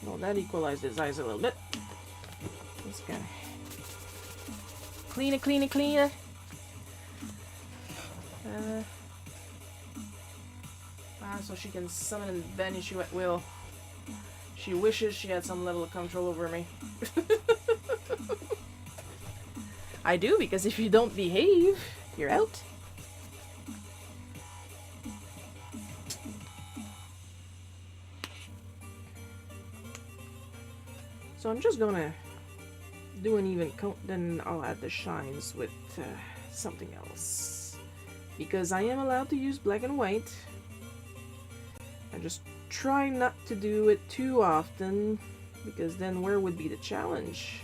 [SPEAKER 1] Well, that equalized his eyes a little bit. Just gotta clean it, clean it, clean it. So she can summon and banish you at will. She wishes she had some level of control over me. I do, because if you don't behave, you're out. So I'm just gonna do an even coat, then I'll add the shines with something else. Because I am allowed to use black and white. I just try not to do it too often, because then where would be the challenge?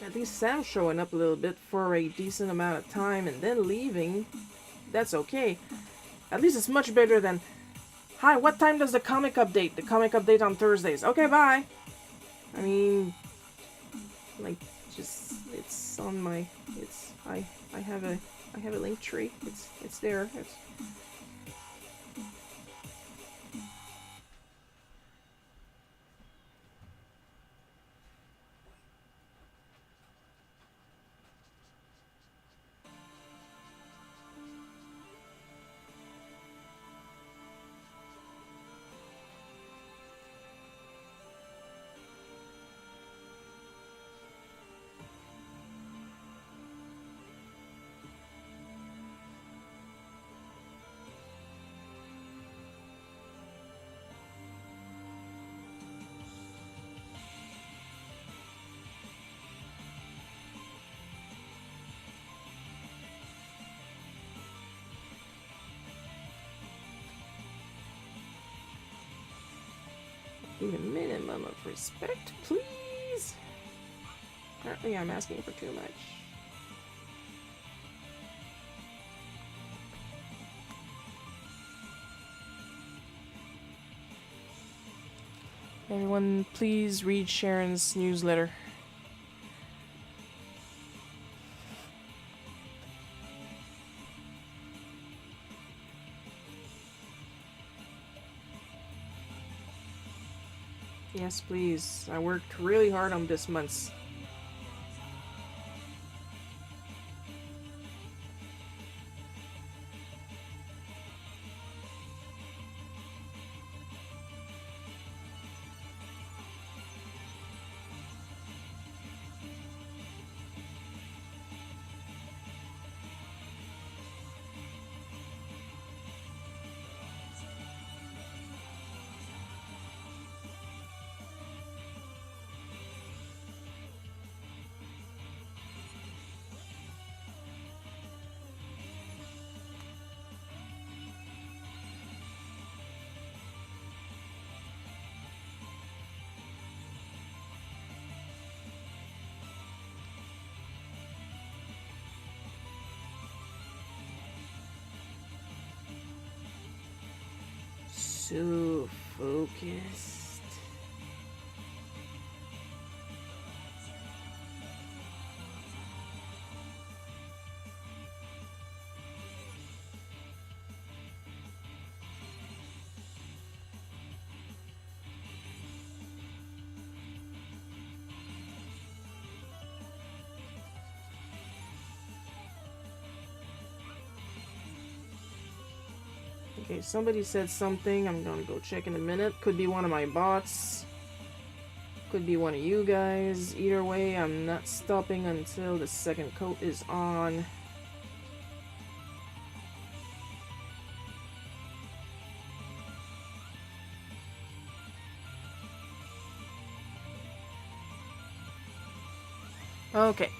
[SPEAKER 1] At least Sam showing up a little bit for a decent amount of time and then leaving. That's okay. At least it's much better than, hi, what time does the comic update? The comic update on Thursdays. Okay, bye. I mean, like, just, it's on my, it's, I have a link tree. It's there. It's, need a minimum of respect, please. Apparently I'm asking for too much. Everyone, please read Sharon's newsletter. Yes, please. I worked really hard on this month's. so focused. Okay, somebody said something. I'm gonna go check in a minute. Could be one of my bots. Could be one of you guys. Either way, I'm not stopping until the second coat is on. Okay.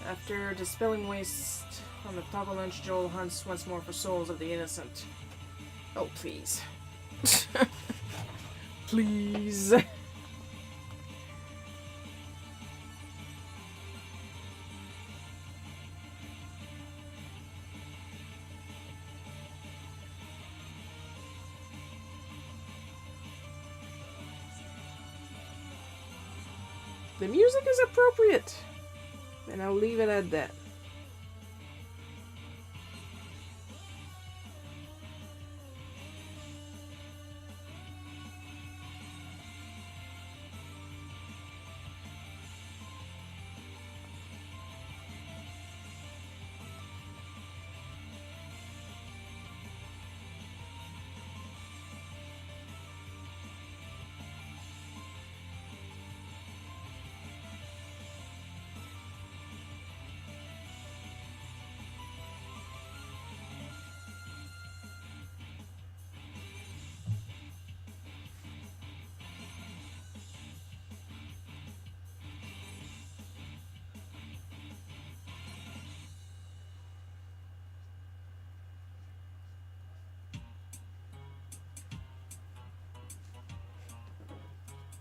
[SPEAKER 1] After dispelling waste on the toggle lunch, Joel hunts once more for souls of the innocent. Oh, please. Please. The music is appropriate, and I'll leave it at that.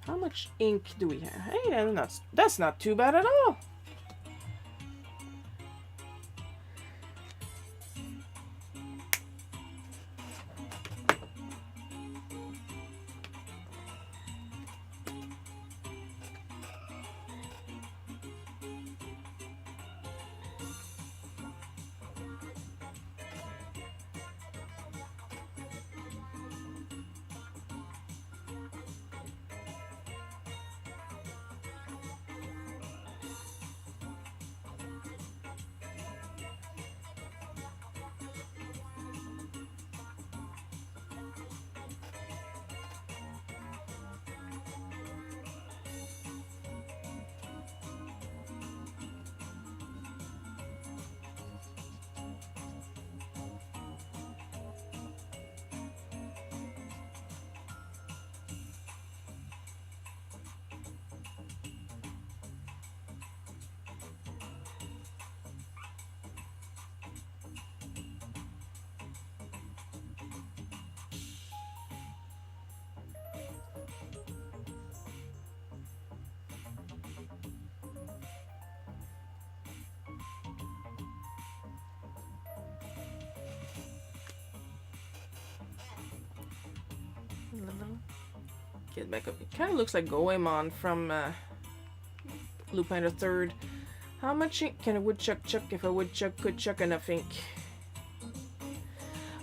[SPEAKER 1] How much ink do we have? Hey, that's not too bad at all. Get back up. It kind of looks like Goemon from Lupin the Third. How much ink can a woodchuck chuck if a woodchuck could chuck enough ink?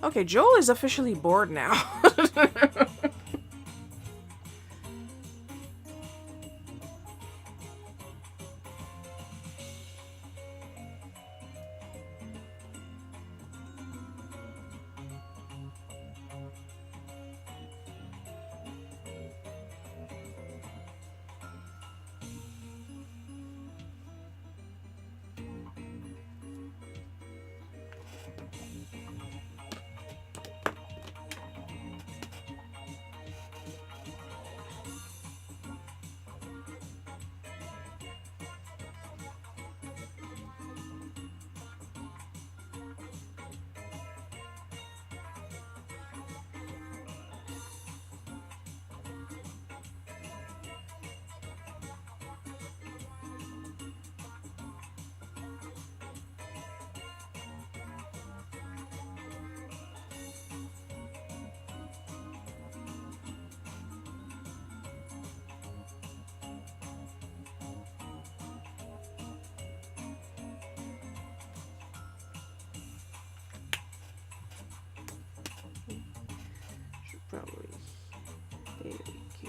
[SPEAKER 1] Okay, Joel is officially bored now.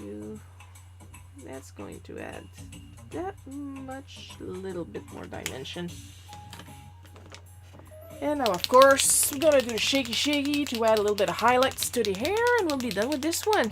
[SPEAKER 1] 2. That's going to add that much, little bit more dimension. And now, of course, we're gonna do the shaky to add a little bit of highlights to the hair, and we'll be done with this one.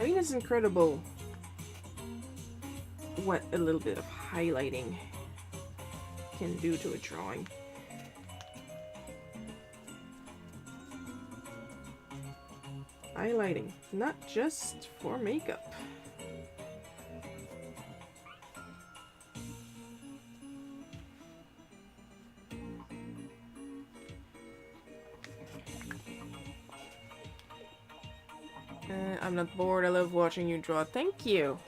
[SPEAKER 1] I mean, it's incredible what a little bit of highlighting can do to a drawing. Highlighting, not just for makeup. I'm not bored. I love watching you draw. Thank you.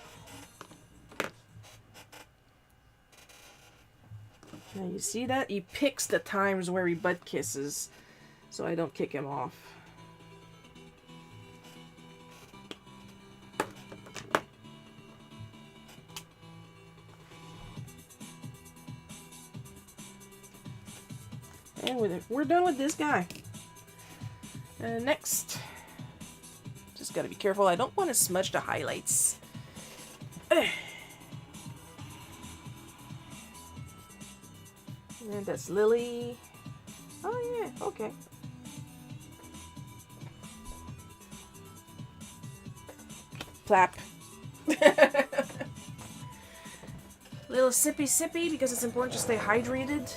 [SPEAKER 1] Now you see that? He picks the times where he butt kisses, so I don't kick him off. And we're done with this guy. Next. Just gotta be careful. I don't want to smudge the highlights. And that's Lily. Oh yeah, okay. Flap. Little sippy because it's important to stay hydrated.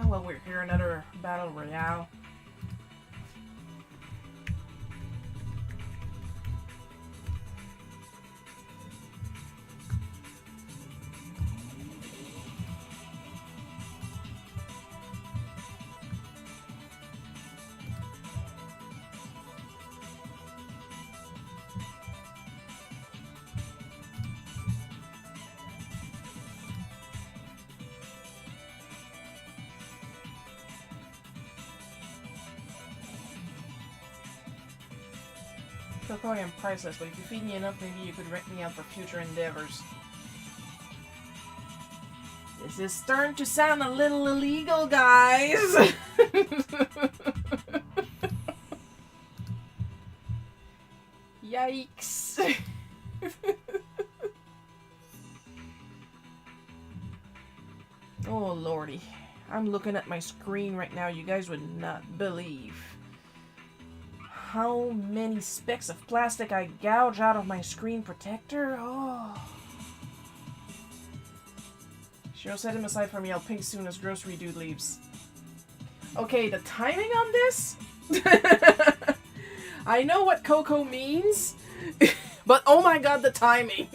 [SPEAKER 1] Well, we're here, another battle royale. Cocoa, I'm priceless, but if you feed me enough, maybe you could rent me out for future endeavors. This is starting to sound a little illegal, guys! Yikes! Oh lordy. I'm looking at my screen right now, you guys would not believe how many specks of plastic I gouge out of my screen protector. Oh. Cheryl, set him aside for me. I'll ping soon as grocery dude leaves. Okay, the timing on this? I know what Coco means, but oh my god, the timing.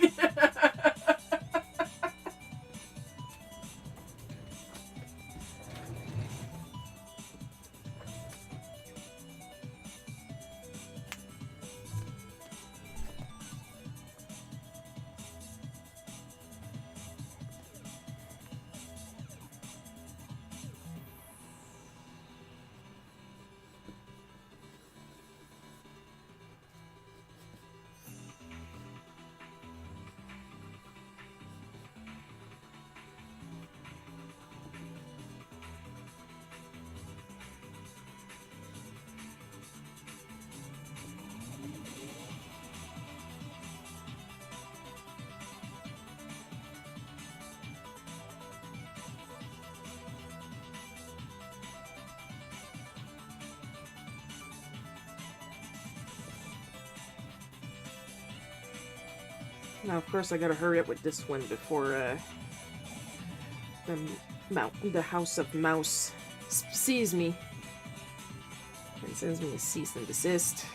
[SPEAKER 1] Now, of course, I gotta hurry up with this one before the House of Mouse sees me. And It sends me a cease and desist.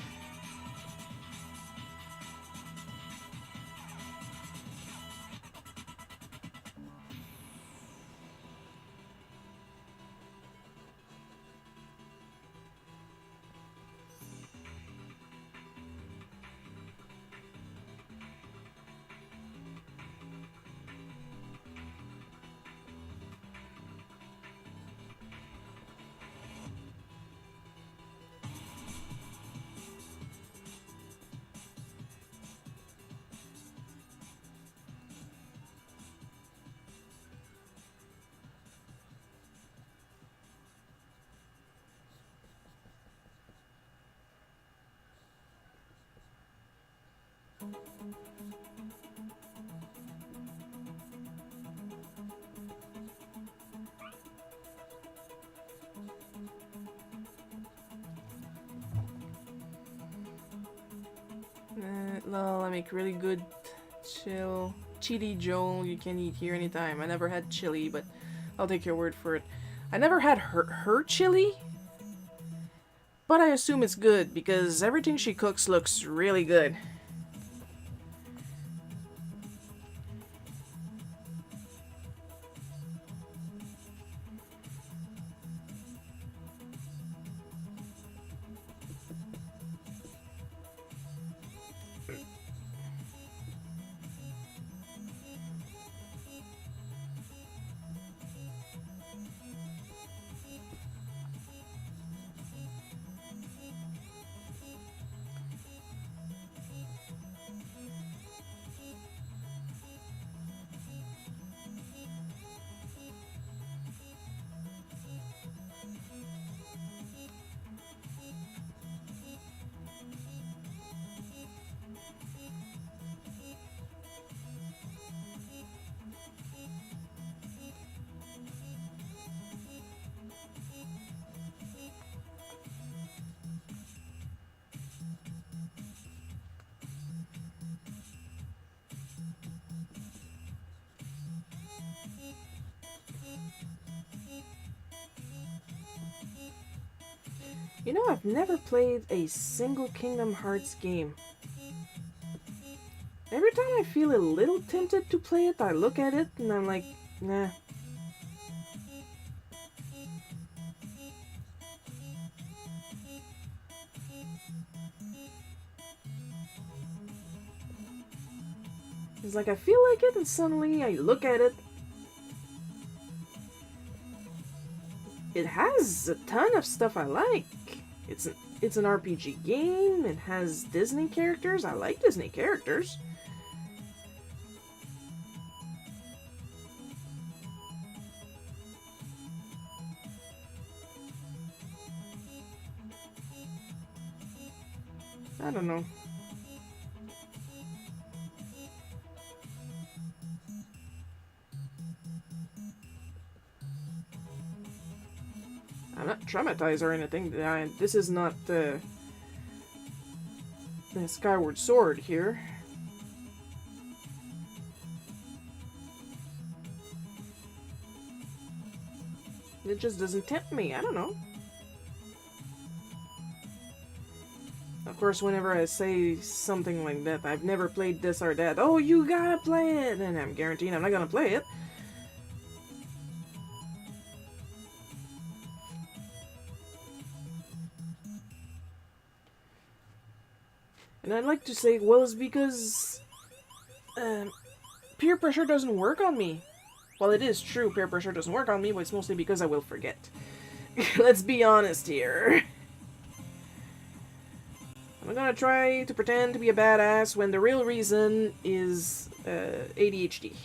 [SPEAKER 1] Lol, I make really good chili Joel you can eat here anytime. I never had chili, but I'll take your word for it. I never had her chili, but I assume it's good because everything she cooks looks really good. You know, I've never played a single Kingdom Hearts game. Every time I feel a little tempted to play it, I look at it and I'm like, nah. It's like I feel like it and suddenly I look at it. It has a ton of stuff I like. It's an RPG game. It has Disney characters. I like Disney characters. I don't know. I'm not traumatized or anything. This is not the Skyward Sword here. It just doesn't tempt me. I don't know. Of course, whenever I say something like that, I've never played this or that. Oh, you gotta play it! And I'm guaranteeing I'm not gonna play it. And I'd like to say, well, it's because peer pressure doesn't work on me. Well, it is true, peer pressure doesn't work on me, but it's mostly because I will forget. Let's be honest here. I'm gonna try to pretend to be a badass when the real reason is ADHD.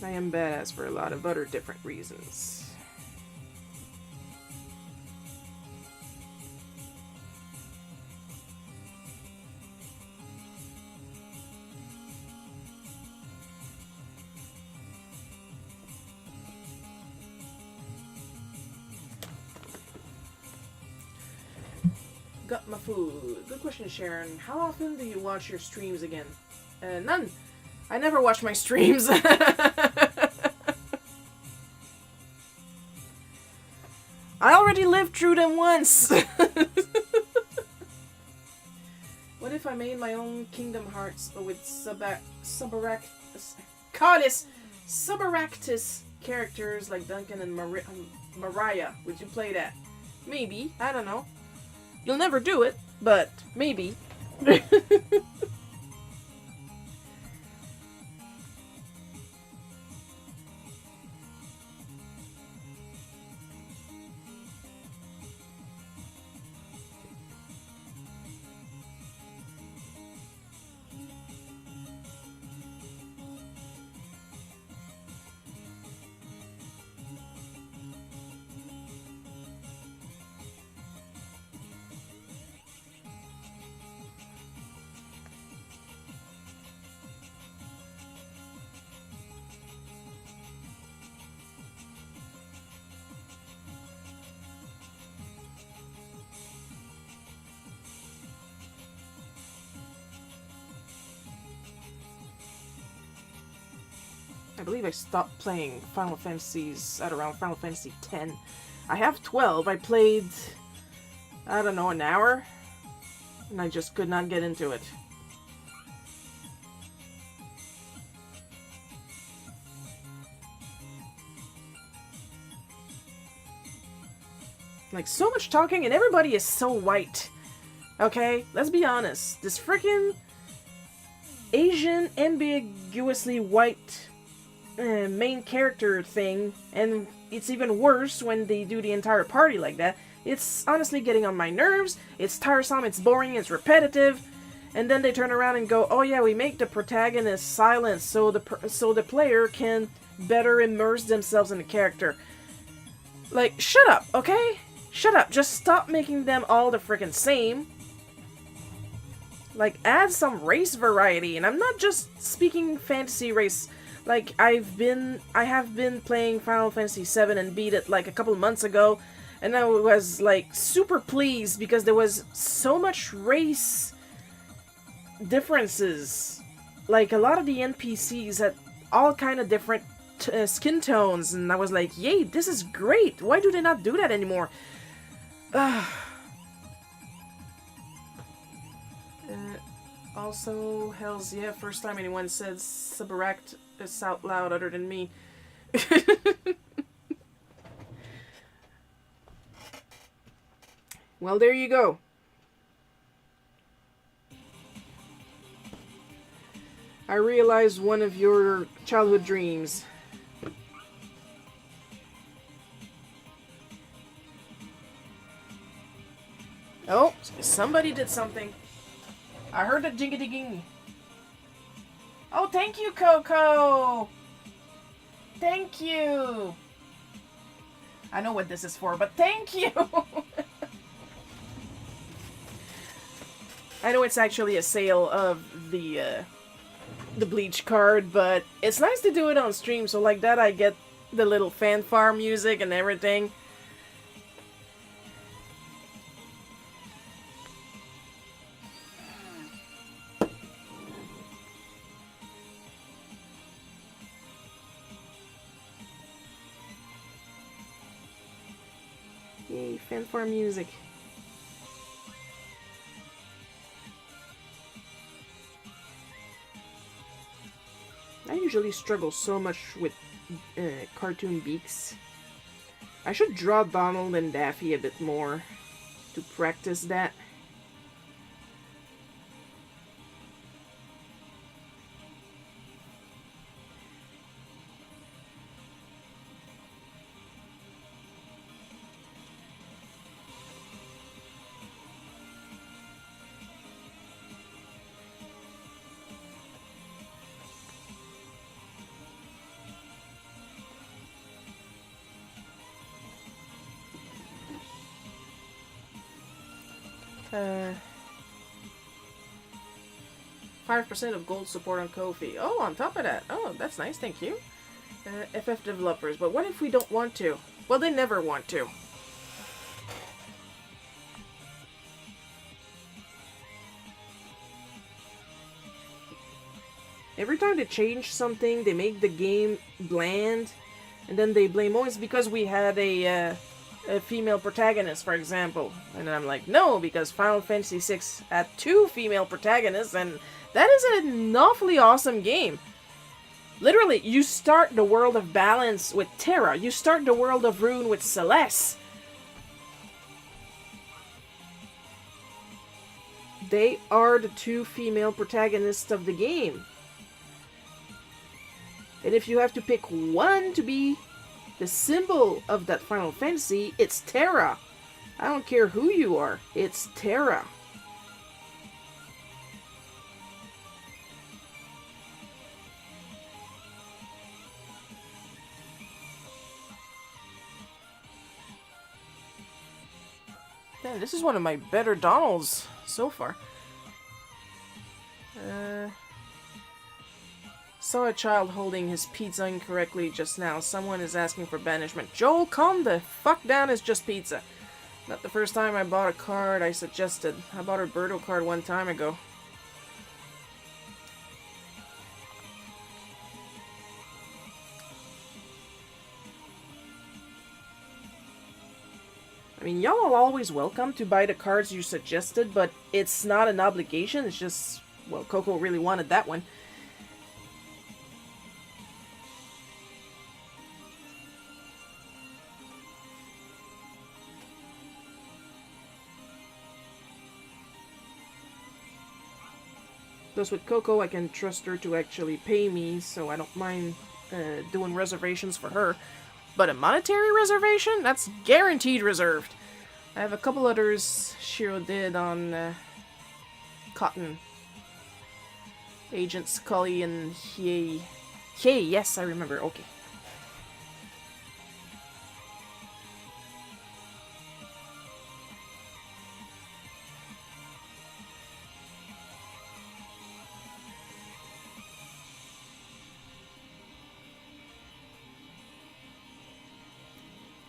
[SPEAKER 1] I am badass for a lot of other different reasons. Got my food. Good question, Sharon. How often do you watch your streams again? None. I never watch my streams. I already lived through them once. What if I made my own Kingdom Hearts with Subaractus characters like Duncan and Mariah? Would you play that? Maybe. I don't know. You'll never do it, but maybe. I believe I stopped playing Final Fantasies at around Final Fantasy X. I have 12. I played, I don't know, an hour? And I just could not get into it. Like, so much talking and everybody is so white. Okay? Let's be honest. This freaking Asian, ambiguously white main character thing, and it's even worse when they do the entire party like that. It's honestly getting on my nerves, it's tiresome, it's boring, it's repetitive, and then they turn around and go, oh yeah, we make the protagonist silent so the player can better immerse themselves in the character. Like, shut up, okay? Shut up, just stop making them all the freaking same. Like, add some race variety, and I'm not just speaking fantasy race. Like, I have been playing Final Fantasy VII and beat it like a couple months ago, and I was like super pleased because there was so much race differences. Like, a lot of the NPCs had all kind of different skin tones, and I was like, yay, this is great! Why do they not do that anymore? Also, hells yeah, first time anyone said Subaractus out loud other than me. Well, there you go. I realized one of your childhood dreams. Oh, somebody did something. I heard a jingity-ging. Oh, thank you, Coco! Thank you! I know what this is for, but thank you! I know it's actually a sale of the Bleach card, but it's nice to do it on stream, so like that I get the little fanfare music and everything. Yay, fanfare music. I usually struggle so much with cartoon beaks. I should draw Donald and Daffy a bit more to practice that. Uh, 5% of gold support on Ko-fi. Oh, on top of that. Oh, that's nice, thank you. FF developers, but what if we don't want to? Well, they never want to. Every time they change something, they make the game bland, and then they blame, oh, it's because we had a female protagonist, for example. And I'm like, no, because Final Fantasy VI had 2 female protagonists, and that is an awfully awesome game. Literally, you start the world of Balance with Terra. You start the world of Rune with Celeste. They are the 2 female protagonists of the game. And if you have to pick one to be the symbol of that Final Fantasy, it's Terra. I don't care who you are, it's Terra. Yeah, this is one of my better Donalds so far. Saw a child holding his pizza incorrectly just now. Someone is asking for banishment. Joel, calm the fuck down, it's just pizza. Not the first time I bought a card I suggested. I bought a Roberto card one time ago. I mean, y'all are always welcome to buy the cards you suggested, but it's not an obligation, it's just, well, Coco really wanted that one. Plus with Coco, I can trust her to actually pay me, so I don't mind doing reservations for her. But a monetary reservation? That's guaranteed reserved. I have a couple others Shiro did on Cotton. Agent Scully and Hiei. Hiei, yes, I remember, okay.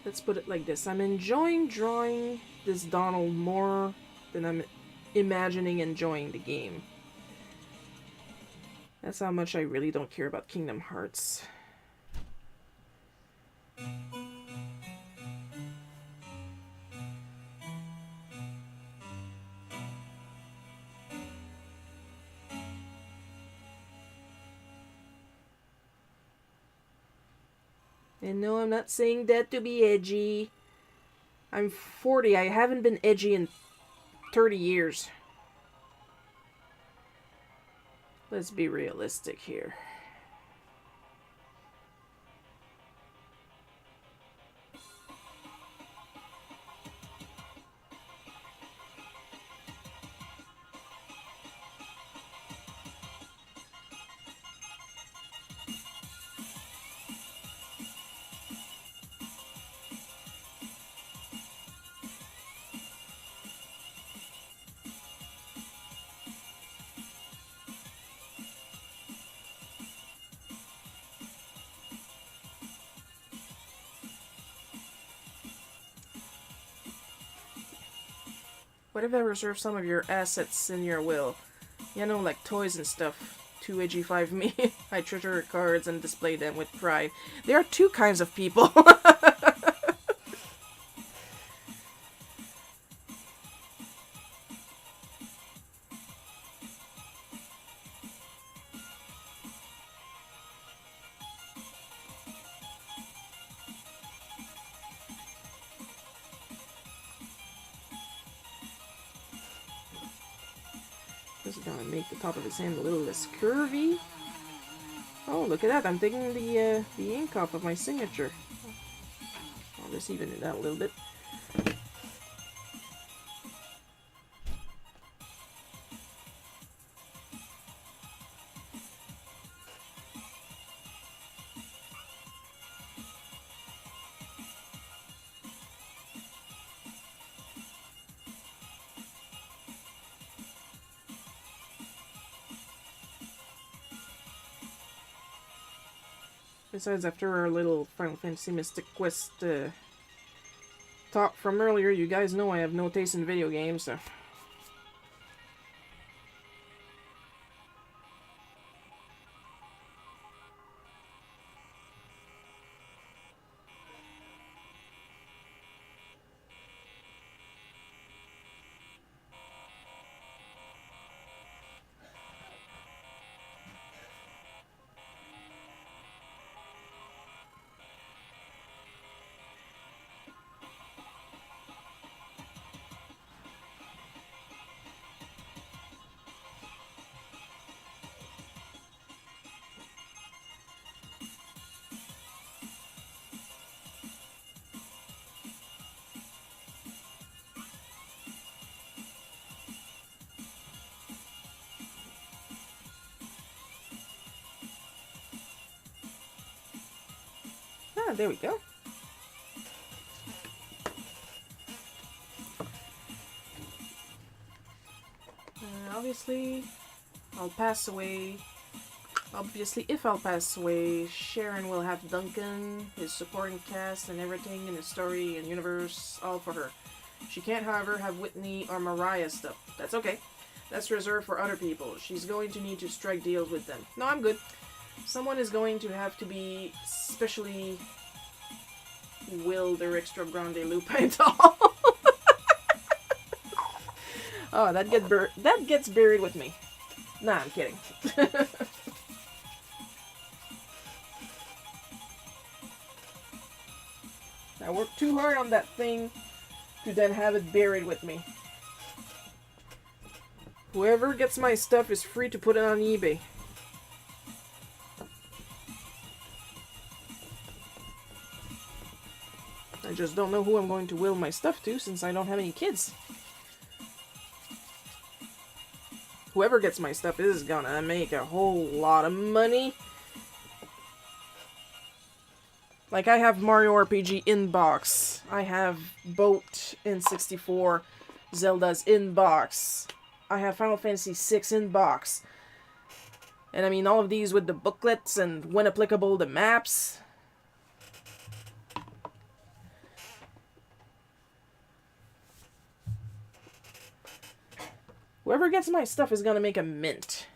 [SPEAKER 1] Let's put it like this. I'm enjoying drawing this Donald more than I'm imagining enjoying the game. That's how much I really don't care about Kingdom Hearts. And no, I'm not saying that to be edgy. I'm 40. I haven't been edgy in 30 years. Let's be realistic here. What if I reserve some of your assets in your will? You know, like toys and stuff. Too edgy 5 me. I treasure her cards and display them with pride. There are 2 kinds of people. This is gonna make the top of his hand a little less curvy. Oh, look at that! I'm taking the ink off of my signature. I'll just even it out a little bit. Besides, after our little Final Fantasy Mystic Quest talk from earlier, you guys know I have no taste in video games, so... Ah, there we go. Obviously, I'll pass away. Obviously, if I'll pass away, Sharon will have Duncan, his supporting cast, and everything in the story and universe, all for her. She can't, however, have Whitney or Mariah stuff. That's okay. That's reserved for other people. She's going to need to strike deals with them. No, I'm good. Someone is going to have to be specially willed or extra grande Lupin doll. Oh, that gets buried with me. Nah, I'm kidding. I worked too hard on that thing to then have it buried with me. Whoever gets my stuff is free to put it on eBay. I just don't know who I'm going to will my stuff to since I don't have any kids. Whoever gets my stuff is gonna make a whole lot of money. Like, I have Mario RPG in box. I have Boat in 64. Zelda's in box. I have Final Fantasy VI in box. And I mean, all of these with the booklets and, when applicable, the maps. Whoever gets my stuff is gonna make a mint.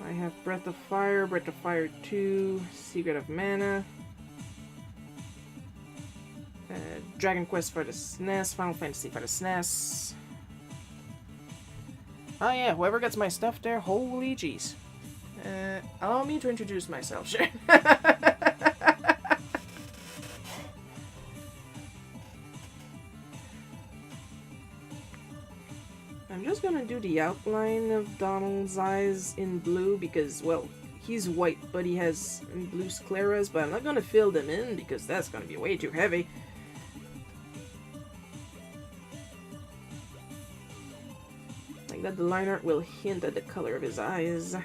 [SPEAKER 1] I have Breath of Fire 2, Secret of Mana, Dragon Quest for the SNES, Final Fantasy for the SNES. Oh yeah, whoever gets my stuff there, holy jeez. Allow me to introduce myself, sure. I'm just gonna do the outline of Donald's eyes in blue because, well, he's white, but he has blue scleras, but I'm not gonna fill them in because that's gonna be way too heavy. Like that, the line art will hint at the color of his eyes.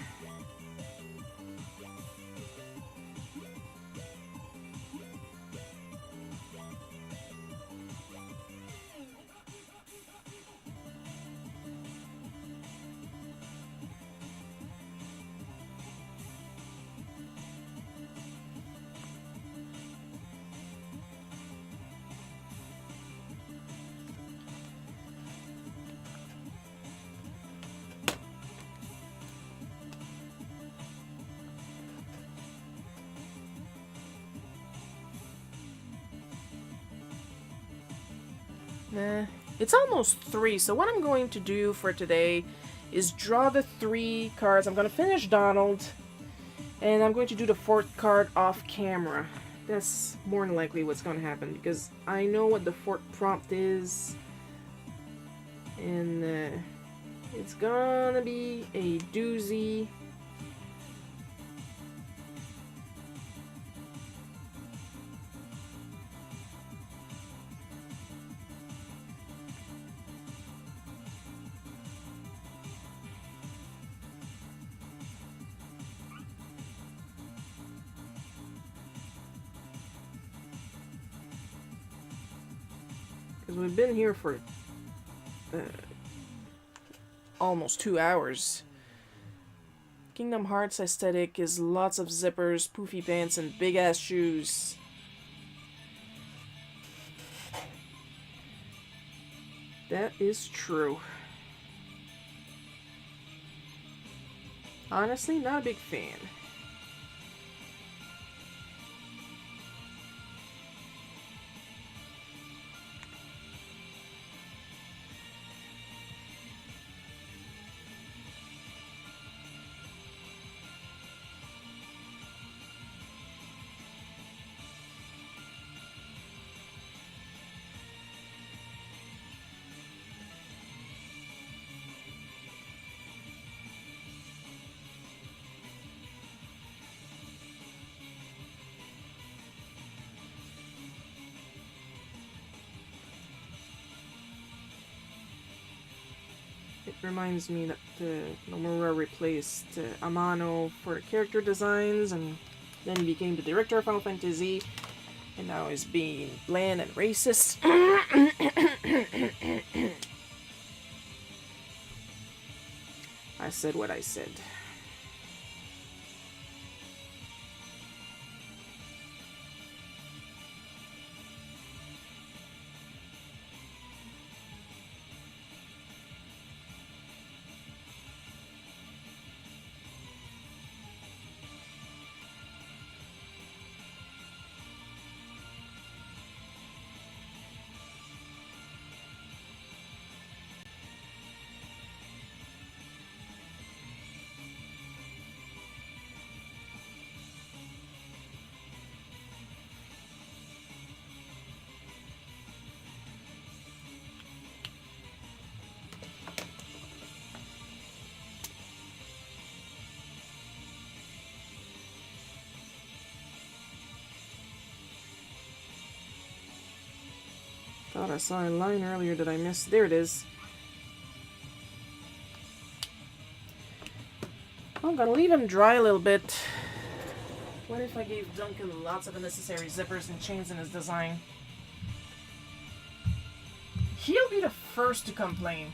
[SPEAKER 1] It's almost 3, so what I'm going to do for today is draw the 3 cards. I'm going to finish Donald, and I'm going to do the 4th card off camera. That's more than likely what's going to happen, because I know what the 4th prompt is, and it's gonna be a doozy. Because we've been here for almost 2 hours. Kingdom Hearts aesthetic is lots of zippers, poofy pants, and big-ass shoes. That is true. Honestly, not a big fan. It reminds me that Nomura replaced Amano for character designs, and then he became the director of Final Fantasy, and now is being bland and racist. I said what I said. Thought I saw a line earlier that I missed. There it is. I'm gonna leave him dry a little bit. What if I gave Duncan lots of unnecessary zippers and chains in his design? He'll be the first to complain.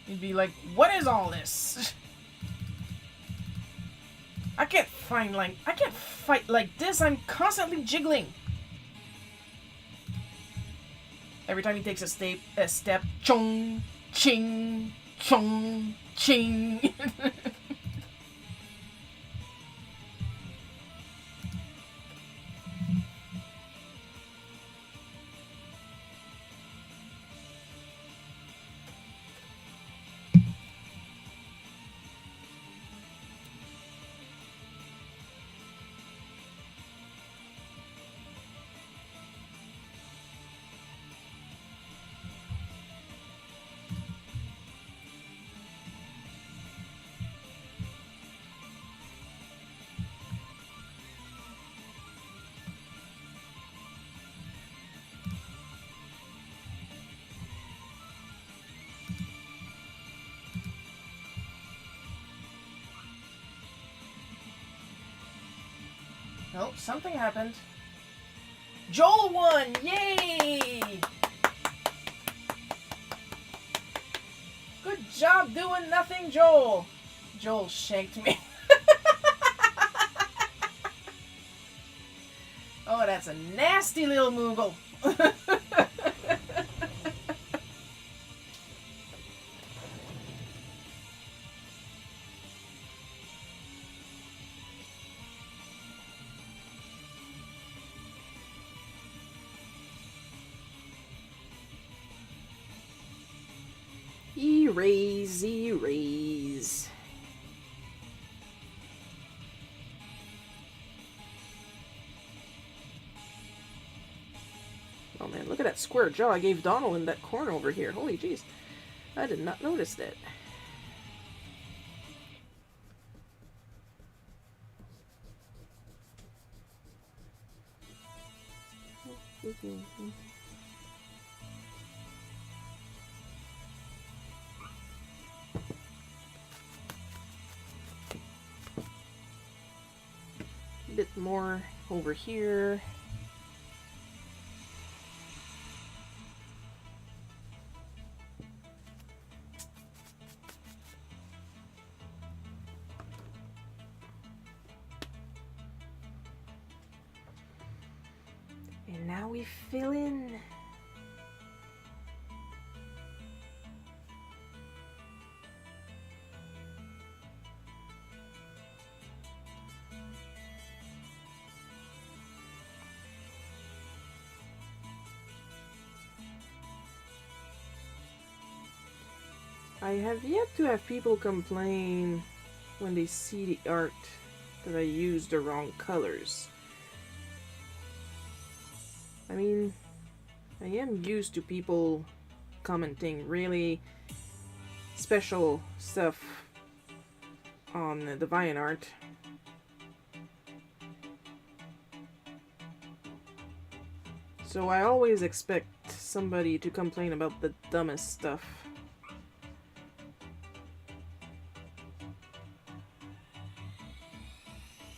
[SPEAKER 1] He'd be like, what is all this? I can't fight like this. I'm constantly jiggling. Every time he takes a step, chong, ching, chong, ching. Oh, something happened. Joel won! Yay! Good job doing nothing, Joel. Joel shanked me. Oh, that's a nasty little Moogle. Erase, erase. Oh man, look at that square jaw I gave Donald in that corner over here. Holy jeez. I did not notice that. Bit more over here. Now we fill in. I have yet to have people complain when they see the art that I use the wrong colors. I mean, I am used to people commenting really special stuff on the Vine art. So I always expect somebody to complain about the dumbest stuff.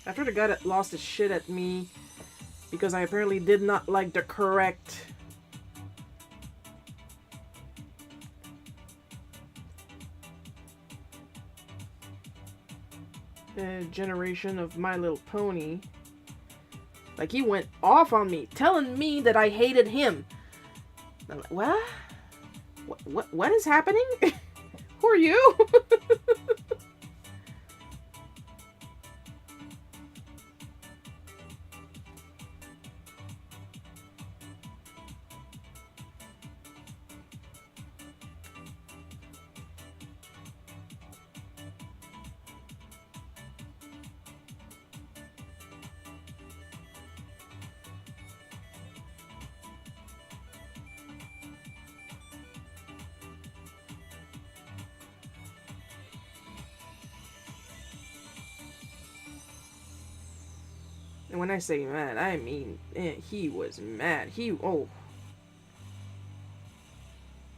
[SPEAKER 1] After the guy that lost his shit at me because I apparently did not like the correct generation of My Little Pony. Like, he went off on me, telling me that I hated him. I'm like, what? What is happening? Who are you? And when I say mad, I mean, he was mad.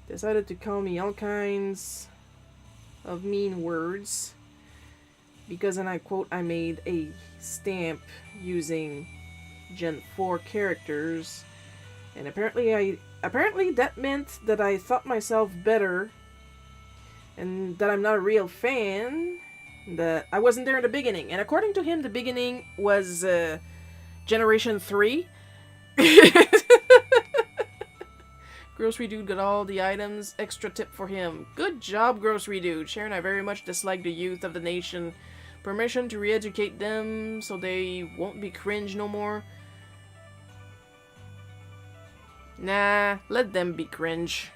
[SPEAKER 1] Decided to call me all kinds of mean words. Because, and I quote, I made a stamp using Gen 4 characters. And apparently that meant that I thought myself better. And that I'm not a real fan. That I wasn't there in the beginning, and according to him, the beginning was Generation 3. Grocery Dude got all the items. Extra tip for him. Good job, Grocery Dude. Sharon, I very much dislike the youth of the nation. Permission to re-educate them so they won't be cringe no more. Nah, let them be cringe.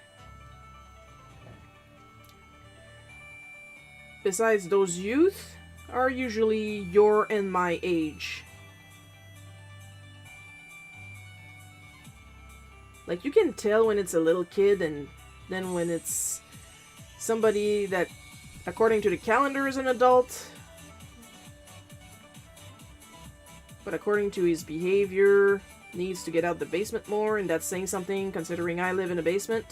[SPEAKER 1] Besides, those youth are usually your and my age. Like, you can tell when it's a little kid and then when it's somebody that, according to the calendar, is an adult. But according to his behavior, needs to get out the basement more, and that's saying something considering I live in a basement.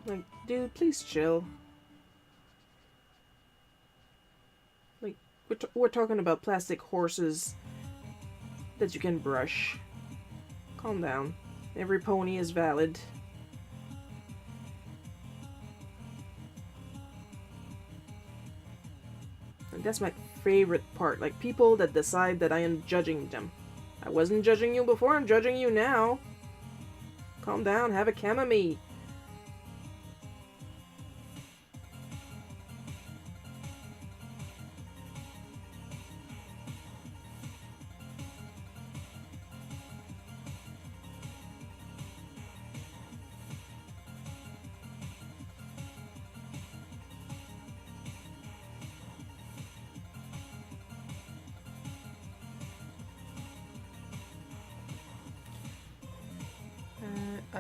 [SPEAKER 1] Like, dude, please chill. Like, we're talking about plastic horses that you can brush. Calm down. Every pony is valid. And that's my favorite part. Like, people that decide that I am judging them. I wasn't judging you before, I'm judging you now. Calm down, have a chamomile.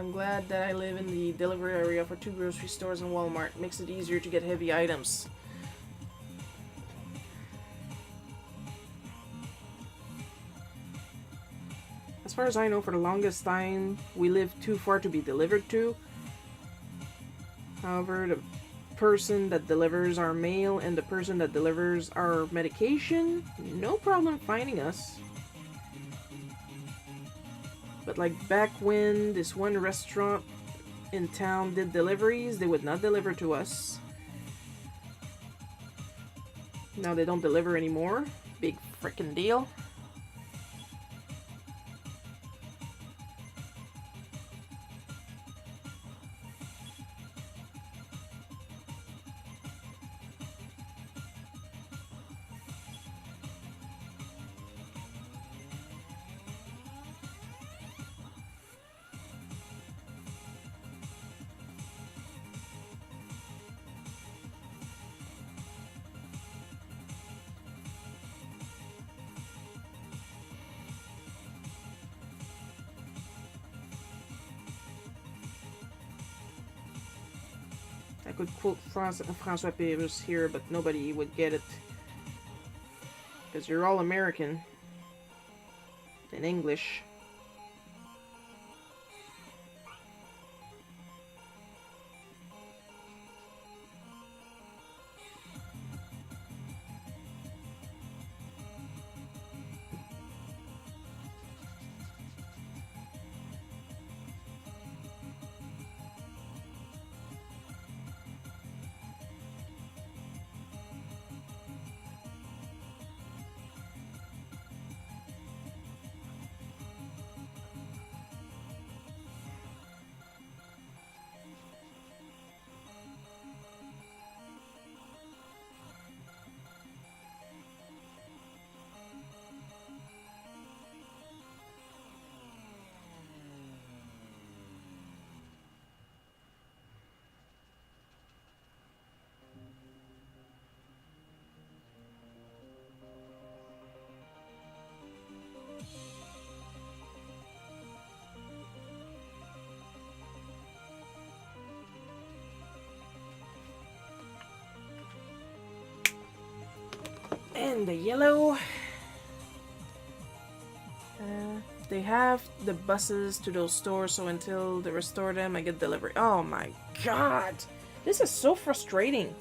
[SPEAKER 1] I'm glad that I live in the delivery area for 2 grocery stores and Walmart. Makes it easier to get heavy items. As far as I know, for the longest time, we lived too far to be delivered to. However, the person that delivers our mail and the person that delivers our medication, no problem finding us. But like back when this one restaurant in town did deliveries, they would not deliver to us. Now they don't deliver anymore. Big frickin' deal. I could quote François Pérus here, but nobody would get it. Because you're all American. In English. And the yellow. They have the buses to those stores, so until they restore them, I get delivery. Oh my god! This is so frustrating.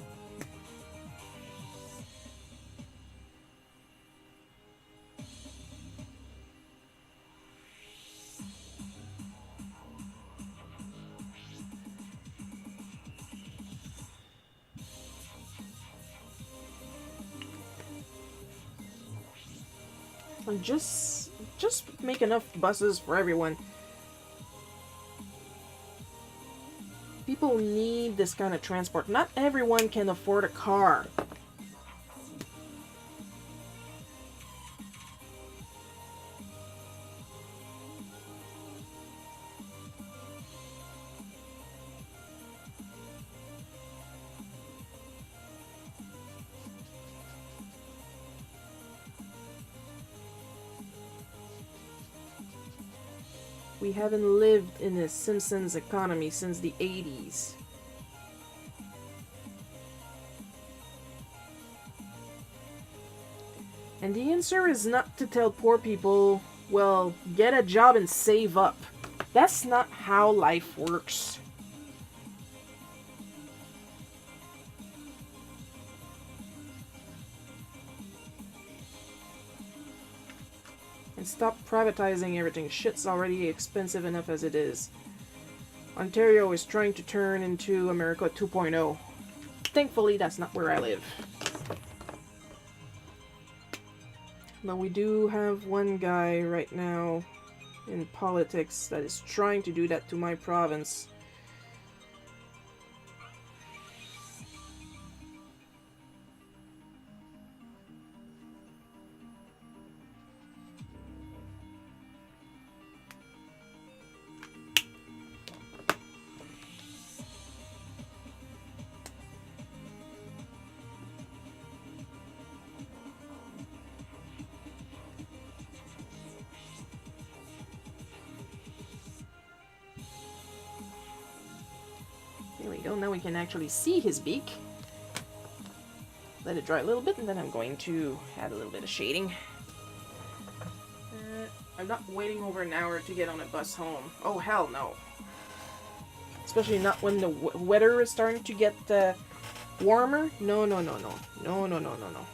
[SPEAKER 1] And just make enough buses for everyone. People need this kind of transport. Not everyone can afford a car. We haven't lived in a Simpsons economy since the 80s. And the answer is not to tell poor people, well, get a job and save up. That's not how life works. And stop privatizing everything. Shit's already expensive enough as it is. Ontario is trying to turn into America 2.0. Thankfully, that's not where I live. But we do have one guy right now in politics that is trying to do that to my province. There we go. Now we can actually see his beak. Let it dry a little bit, and then I'm going to add a little bit of shading. I'm not waiting over an hour to get on a bus home. Oh, hell no. Especially not when the weather is starting to get warmer. No, no, no, no. No, no, no, no, no.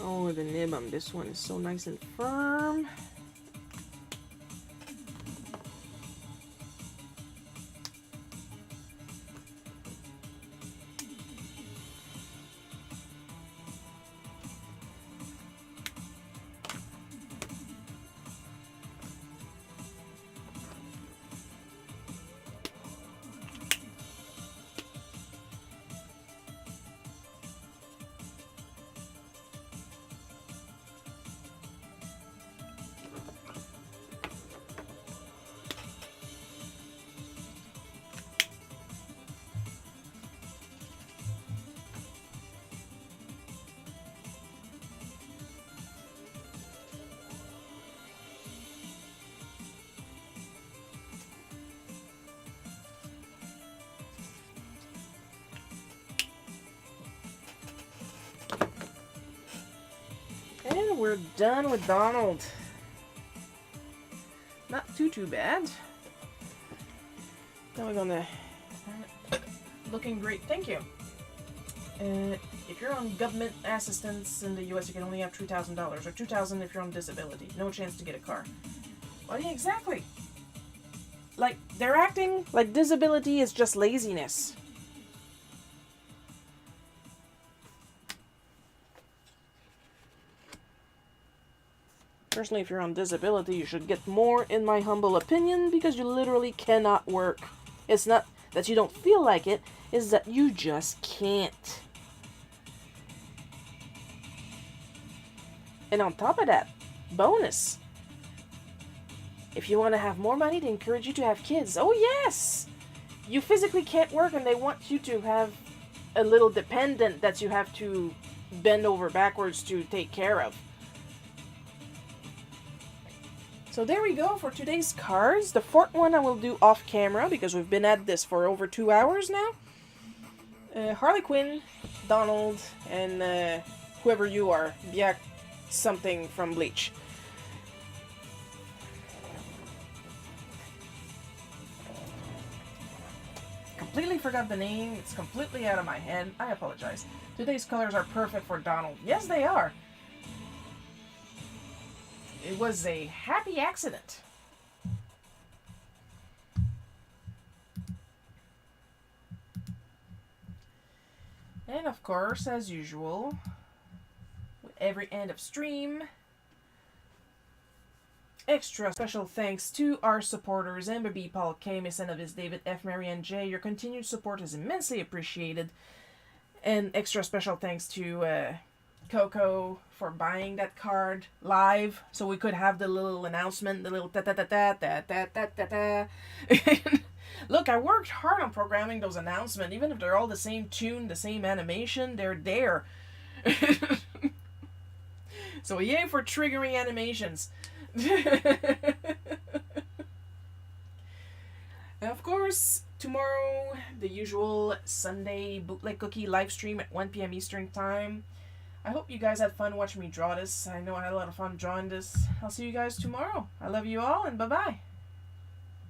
[SPEAKER 1] Oh, the nib on this one is so nice and firm. And we're done with Donald. Not too bad. Now we're gonna... looking great, thank you. If you're on government assistance in the US, you can only have $3,000, or $2,000 if you're on disability. No chance to get a car. Well, yeah, exactly. Like, they're acting like disability is just laziness. Personally, if you're on disability, you should get more, in my humble opinion, because you literally cannot work. It's not that you don't feel like it, it's that you just can't. And on top of that, bonus. If you want to have more money, they encourage you to have kids. Oh yes! You physically can't work and they want you to have a little dependent that you have to bend over backwards to take care of. So there we go for today's cards. The fourth one I will do off camera because we've been at this for over 2 hours now. Harley Quinn, Donald, and whoever you are. Biak something from Bleach. Completely forgot the name. It's completely out of my head. I apologize. Today's colors are perfect for Donald. Yes, they are. It was a happy accident. And of course, as usual, with every end of stream, extra special thanks to our supporters, Amber B, Paul K, Miss Enovis, David F, Marianne J. Your continued support is immensely appreciated. And extra special thanks to Coco for buying that card live so we could have the little announcement, the little ta-ta-ta-ta-ta-ta-ta-ta-ta. Look, I worked hard on programming those announcements. Even if they're all the same tune, the same animation, they're there. So yay for triggering animations. And of course, tomorrow, the usual Sunday bootleg cookie live stream at 1 p.m. Eastern Time. I hope you guys had fun watching me draw this. I know I had a lot of fun drawing this. I'll see you guys tomorrow. I love you all, and bye-bye.